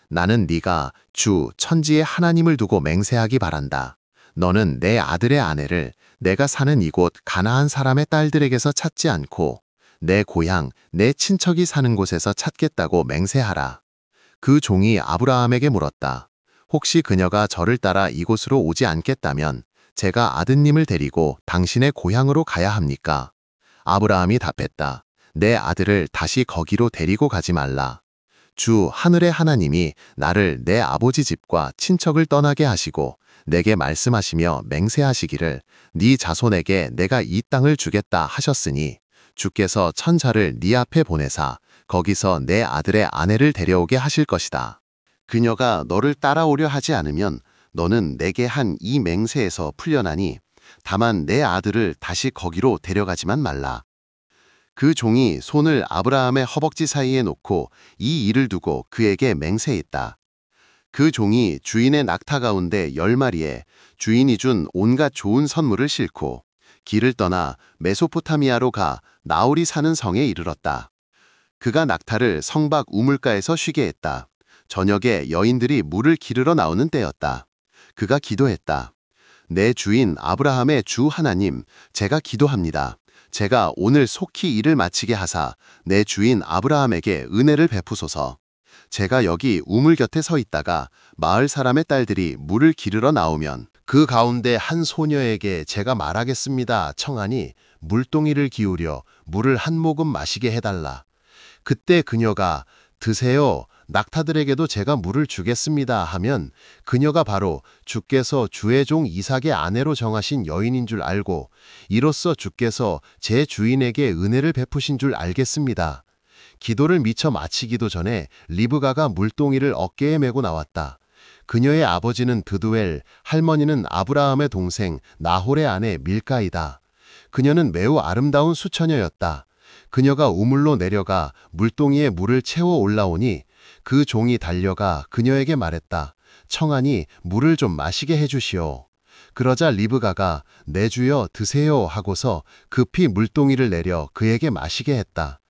나는 네가 주 천지의 하나님을 두고 맹세하기 바란다. 너는 내 아들의 아내를 내가 사는 이곳 가나안 사람의 딸들에게서 찾지 않고 내 고향, 내 친척이 사는 곳에서 찾겠다고 맹세하라. 그 종이 아브라함에게 물었다. 혹시 그녀가 저를 따라 이곳으로 오지 않겠다면 제가 아드님을 데리고 당신의 고향으로 가야 합니까? 아브라함이 답했다. 내 아들을 다시 거기로 데리고 가지 말라. 주 하늘의 하나님이 나를 내 아버지 집과 친척을 떠나게 하시고 내게 말씀하시며 맹세하시기를 네 자손에게 내가 이 땅을 주겠다 하셨으니 주께서 천사를 네 앞에 보내사 거기서 내 아들의 아내를 데려오게 하실 것이다. 그녀가 너를 따라오려 하지 않으면 너는 내게 한 이 맹세에서 풀려나니 다만 내 아들을 다시 거기로 데려가지만 말라. 그 종이 손을 아브라함의 허벅지 사이에 놓고 이 일을 두고 그에게 맹세했다. 그 종이 주인의 낙타 가운데 10마리에 주인이 준 온갖 좋은 선물을 싣고 길을 떠나 메소포타미아로 가 나홀이 사는 성에 이르렀다. 그가 낙타를 성 밖 우물가에서 쉬게 했다. 저녁에 여인들이 물을 기르러 나오는 때였다. 그가 기도했다. 내 주인 아브라함의 주 하나님, 제가 기도합니다. 제가 오늘 속히 일을 마치게 하사 내 주인 아브라함에게 은혜를 베푸소서. 제가 여기 우물 곁에 서 있다가 마을 사람의 딸들이 물을 기르러 나오면 그 가운데 한 소녀에게 제가 말하겠습니다. 청하니 물동이를 기울여 물을 한 모금 마시게 해달라. 그때 그녀가 드세요. 낙타들에게도 제가 물을 주겠습니다 하면 그녀가 바로 주께서 주의 종 이삭의 아내로 정하신 여인인 줄 알고 이로써 주께서 제 주인에게 은혜를 베푸신 줄 알겠습니다. 기도를 미처 마치기도 전에 리브가가 물동이를 어깨에 메고 나왔다. 그녀의 아버지는 드두엘, 할머니는 아브라함의 동생 나홀의 아내 밀가이다. 그녀는 매우 아름다운 수처녀였다. 그녀가 우물로 내려가 물동이에 물을 채워 올라오니 그 종이 달려가 그녀에게 말했다. 청하니 물을 좀 마시게 해주시오. 그러자 리브가가 내 주여 드세요 하고서 급히 물동이를 내려 그에게 마시게 했다.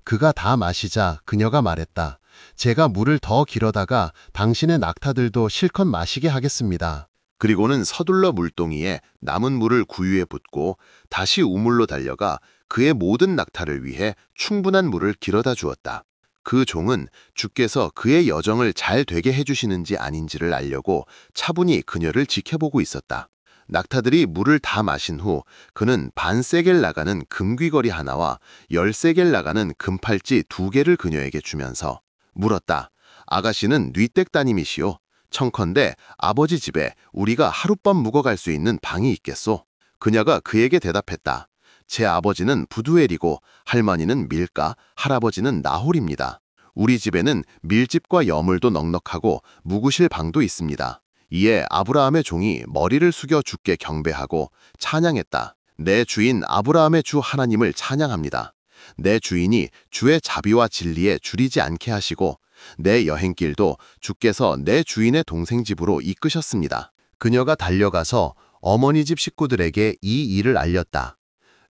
그가 다 마시자 그녀가 말했다. 제가 물을 더 길어다가 당신의 낙타들도 실컷 마시게 하겠습니다. 그리고는 서둘러 물동이에 남은 물을 구유에 붓고 다시 우물로 달려가 그의 모든 낙타를 위해 충분한 물을 길어다 주었다. 그 종은 주께서 그의 여정을 잘 되게 해주시는지 아닌지를 알려고 차분히 그녀를 지켜보고 있었다. 낙타들이 물을 다 마신 후 그는 반세겔 나가는 금귀걸이 하나와 10세겔 나가는 금팔찌 2개를 그녀에게 주면서 물었다. 아가씨는 뉘댁 따님이시오. 청컨대 아버지 집에 우리가 하룻밤 묵어갈 수 있는 방이 있겠소? 그녀가 그에게 대답했다. 제 아버지는 부두엘이고 할머니는 밀가, 할아버지는 나홀입니다. 우리 집에는 밀집과 여물도 넉넉하고 묵으실 방도 있습니다. 이에 아브라함의 종이 머리를 숙여 주께 경배하고 찬양했다. 내 주인 아브라함의 주 하나님을 찬양합니다. 내 주인이 주의 자비와 진리에 줄이지 않게 하시고 내 여행길도 주께서 내 주인의 동생 집으로 이끄셨습니다. 그녀가 달려가서 어머니 집 식구들에게 이 일을 알렸다.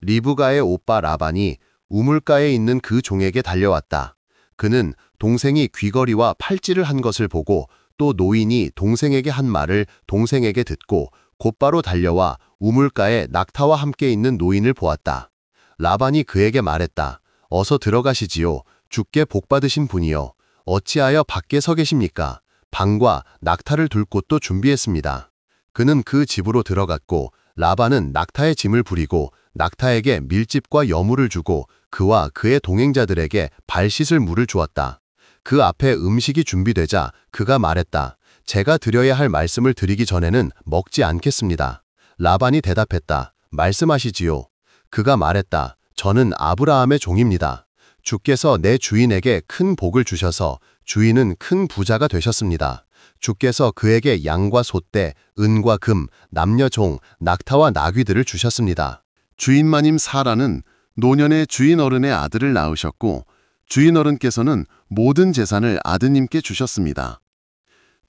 리브가의 오빠 라반이 우물가에 있는 그 종에게 달려왔다. 그는 동생이 귀걸이와 팔찌를 한 것을 보고 또 노인이 동생에게 한 말을 동생에게 듣고 곧바로 달려와 우물가에 낙타와 함께 있는 노인을 보았다. 라반이 그에게 말했다. 어서 들어가시지요. 주께 복받으신 분이여. 어찌하여 밖에 서 계십니까? 방과 낙타를 둘 곳도 준비했습니다. 그는 그 집으로 들어갔고 라반은 낙타의 짐을 부리고 낙타에게 밀집과 여물을 주고 그와 그의 동행자들에게 발 씻을 물을 주었다. 그 앞에 음식이 준비되자 그가 말했다. 제가 드려야 할 말씀을 드리기 전에는 먹지 않겠습니다. 라반이 대답했다. 말씀하시지요. 그가 말했다. 저는 아브라함의 종입니다. 주께서 내 주인에게 큰 복을 주셔서 주인은 큰 부자가 되셨습니다. 주께서 그에게 양과 소떼, 은과 금, 남녀 종, 낙타와 나귀들을 주셨습니다. 주인마님 사라는 노년에 주인 어른의 아들을 낳으셨고 주인 어른께서는 모든 재산을 아드님께 주셨습니다.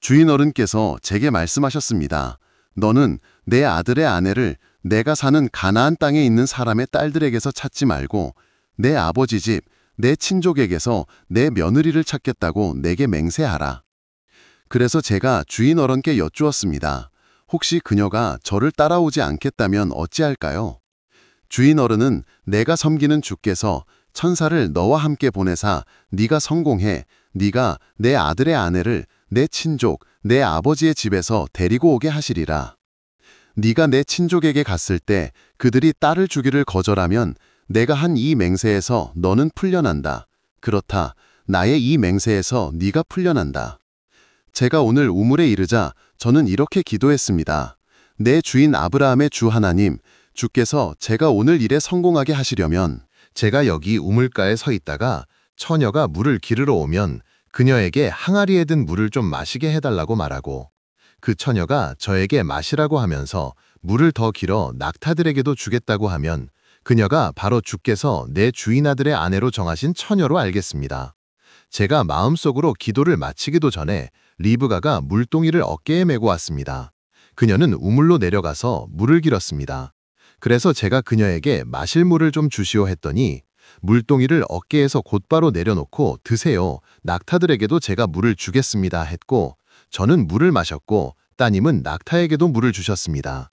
주인 어른께서 제게 말씀하셨습니다. 너는 내 아들의 아내를 내가 사는 가나안 땅에 있는 사람의 딸들에게서 찾지 말고 내 아버지 집, 내 친족에게서 내 며느리를 찾겠다고 내게 맹세하라. 그래서 제가 주인 어른께 여쭈었습니다. 혹시 그녀가 저를 따라오지 않겠다면 어찌할까요? 주인 어른은 내가 섬기는 주께서 천사를 너와 함께 보내사 네가 성공해 네가 내 아들의 아내를 내 친족, 내 아버지의 집에서 데리고 오게 하시리라. 네가 내 친족에게 갔을 때 그들이 딸을 주기를 거절하면 내가 한 이 맹세에서 너는 풀려난다. 그렇다. 나의 이 맹세에서 네가 풀려난다. 제가 오늘 우물에 이르자 저는 이렇게 기도했습니다. 내 주인 아브라함의 주 하나님, 주께서 제가 오늘 일에 성공하게 하시려면 제가 여기 우물가에 서 있다가 처녀가 물을 기르러 오면 그녀에게 항아리에 든 물을 좀 마시게 해달라고 말하고 그 처녀가 저에게 마시라고 하면서 물을 더 길어 낙타들에게도 주겠다고 하면 그녀가 바로 주께서 내 주인 아들의 아내로 정하신 처녀로 알겠습니다. 제가 마음속으로 기도를 마치기도 전에 리브가가 물동이를 어깨에 메고 왔습니다. 그녀는 우물로 내려가서 물을 길었습니다. 그래서 제가 그녀에게 마실 물을 좀 주시오 했더니 물동이를 어깨에서 곧바로 내려놓고 드세요. 낙타들에게도 제가 물을 주겠습니다 했고 저는 물을 마셨고 따님은 낙타에게도 물을 주셨습니다.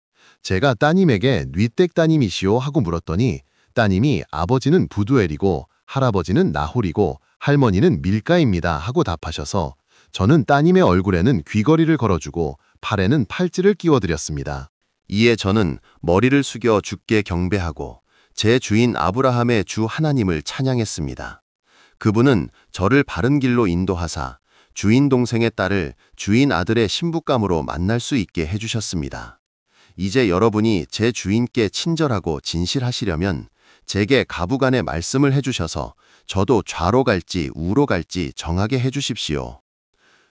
제가 따님에게 뉘댁 따님이시오 하고 물었더니 따님이 아버지는 부두엘이고 할아버지는 나홀이고 할머니는 밀가입니다 하고 답하셔서 저는 따님의 얼굴에는 귀걸이를 걸어주고 팔에는 팔찌를 끼워드렸습니다. 이에 저는 머리를 숙여 주께 경배하고 제 주인 아브라함의 주 하나님을 찬양했습니다. 그분은 저를 바른 길로 인도하사 주인 동생의 딸을 주인 아들의 신부감으로 만날 수 있게 해주셨습니다. 이제 여러분이 제 주인께 친절하고 진실하시려면 제게 가부간의 말씀을 해주셔서 저도 좌로 갈지 우로 갈지 정하게 해주십시오.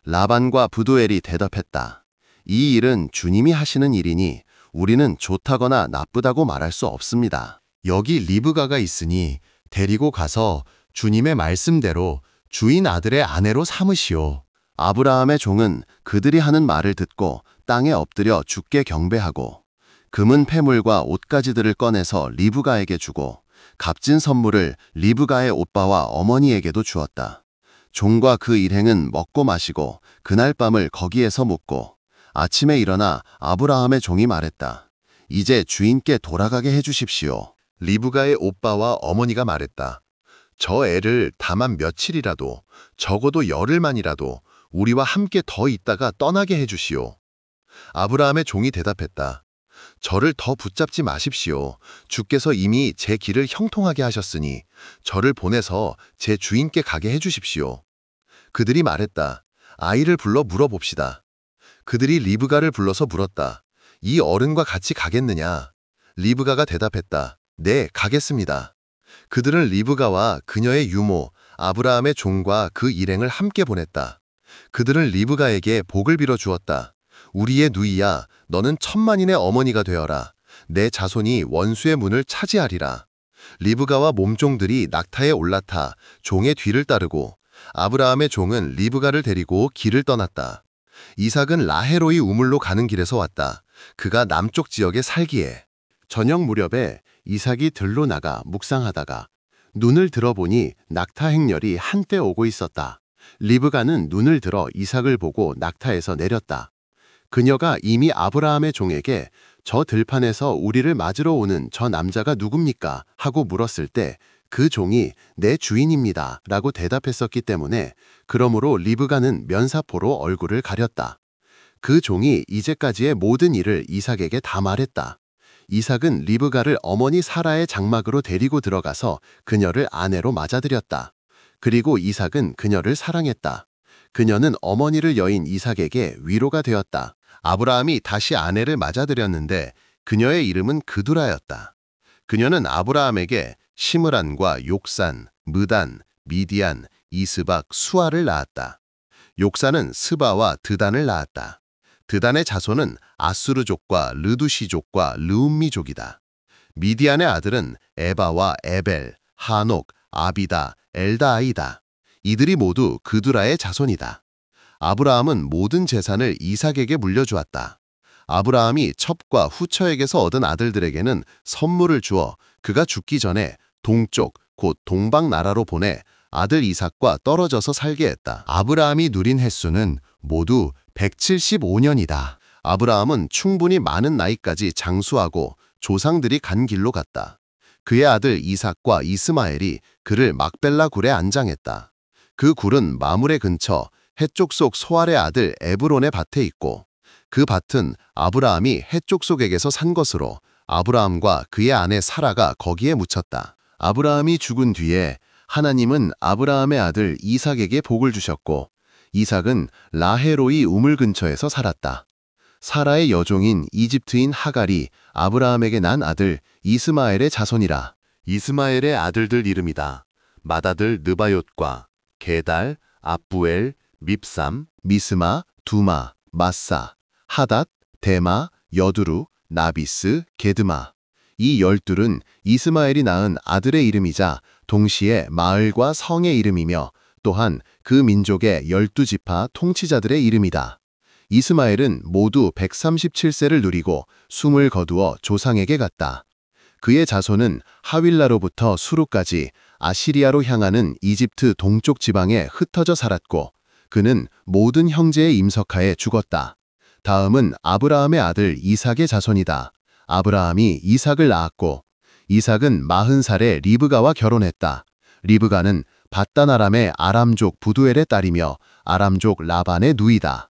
라반과 부두엘이 대답했다. 이 일은 주님이 하시는 일이니 우리는 좋다거나 나쁘다고 말할 수 없습니다. 여기 리브가가 있으니 데리고 가서 주님의 말씀대로 주인 아들의 아내로 삼으시오. 아브라함의 종은 그들이 하는 말을 듣고 땅에 엎드려 주께 경배하고 금은 패물과 옷가지들을 꺼내서 리브가에게 주고 값진 선물을 리브가의 오빠와 어머니에게도 주었다. 종과 그 일행은 먹고 마시고 그날 밤을 거기에서 묵고 아침에 일어나 아브라함의 종이 말했다. 이제 주인께 돌아가게 해주십시오. 리브가의 오빠와 어머니가 말했다. 저 애를 다만 며칠이라도 적어도 열흘만이라도 우리와 함께 더 있다가 떠나게 해주시오. 아브라함의 종이 대답했다. 저를 더 붙잡지 마십시오. 주께서 이미 제 길을 형통하게 하셨으니 저를 보내서 제 주인께 가게 해주십시오. 그들이 말했다. 아이를 불러 물어봅시다. 그들이 리브가를 불러서 물었다. 이 어른과 같이 가겠느냐? 리브가가 대답했다. 네, 가겠습니다. 그들은 리브가와 그녀의 유모, 아브라함의 종과 그 일행을 함께 보냈다. 그들은 리브가에게 복을 빌어 주었다. 우리의 누이야, 너는 천만인의 어머니가 되어라. 내 자손이 원수의 문을 차지하리라. 리브가와 몸종들이 낙타에 올라타 종의 뒤를 따르고 아브라함의 종은 리브가를 데리고 길을 떠났다. 이삭은 라헤로이 우물로 가는 길에서 왔다. 그가 남쪽 지역에 살기에. 저녁 무렵에 이삭이 들로 나가 묵상하다가 눈을 들어보니 낙타 행렬이 한때 오고 있었다. 리브가는 눈을 들어 이삭을 보고 낙타에서 내렸다. 그녀가 이미 아브라함의 종에게 저 들판에서 우리를 맞으러 오는 저 남자가 누굽니까? 하고 물었을 때 그 종이 내 주인입니다 라고 대답했었기 때문에 그러므로 리브가는 면사포로 얼굴을 가렸다. 그 종이 이제까지의 모든 일을 이삭에게 다 말했다. 이삭은 리브가를 어머니 사라의 장막으로 데리고 들어가서 그녀를 아내로 맞아들였다. 그리고 이삭은 그녀를 사랑했다. 그녀는 어머니를 여인 이삭에게 위로가 되었다. 아브라함이 다시 아내를 맞아들였는데 그녀의 이름은 그두라였다. 그녀는 아브라함에게 시므란과 욕산, 무단, 미디안, 이스박, 수아를 낳았다. 욕산은 스바와 드단을 낳았다. 드단의 자손은 아수르족과 르두시족과 르움미족이다. 미디안의 아들은 에바와 에벨, 하녹, 아비다, 엘다아이다. 이들이 모두 그두라의 자손이다. 아브라함은 모든 재산을 이삭에게 물려주었다. 아브라함이 첩과 후처에게서 얻은 아들들에게는 선물을 주어 그가 죽기 전에 동쪽, 곧 동방 나라로 보내 아들 이삭과 떨어져서 살게 했다. 아브라함이 누린 횟수는 모두 175년이다. 아브라함은 충분히 많은 나이까지 장수하고 조상들이 간 길로 갔다. 그의 아들 이삭과 이스마엘이 그를 막벨라 굴에 안장했다. 그 굴은 마므레 근처 해쪽 속 소알의 아들 에브론의 밭에 있고 그 밭은 아브라함이 해쪽 속에게서 산 것으로 아브라함과 그의 아내 사라가 거기에 묻혔다. 아브라함이 죽은 뒤에 하나님은 아브라함의 아들 이삭에게 복을 주셨고 이삭은 라헤로이 우물 근처에서 살았다. 사라의 여종인 이집트인 하갈이 아브라함에게 난 아들 이스마엘의 자손이라. 이스마엘의 아들들 이름이다. 맏아들 느바옅과 게달, 압부엘, 밉삼, 미스마, 두마, 마사, 하닷, 데마, 여두루, 나비스, 게드마. 이 12은 이스마엘이 낳은 아들의 이름이자 동시에 마을과 성의 이름이며 또한 그 민족의 12지파 통치자들의 이름이다. 이스마엘은 모두 137세를 누리고 숨을 거두어 조상에게 갔다. 그의 자손은 하윌라로부터 수루까지 아시리아로 향하는 이집트 동쪽 지방에 흩어져 살았고 그는 모든 형제의 임석하에 죽었다. 다음은 아브라함의 아들 이삭의 자손이다. 아브라함이 이삭을 낳았고 이삭은 40살에 리브가와 결혼했다. 리브가는 밧단 아람의 아람족 부두엘의 딸이며 아람족 라반의 누이다.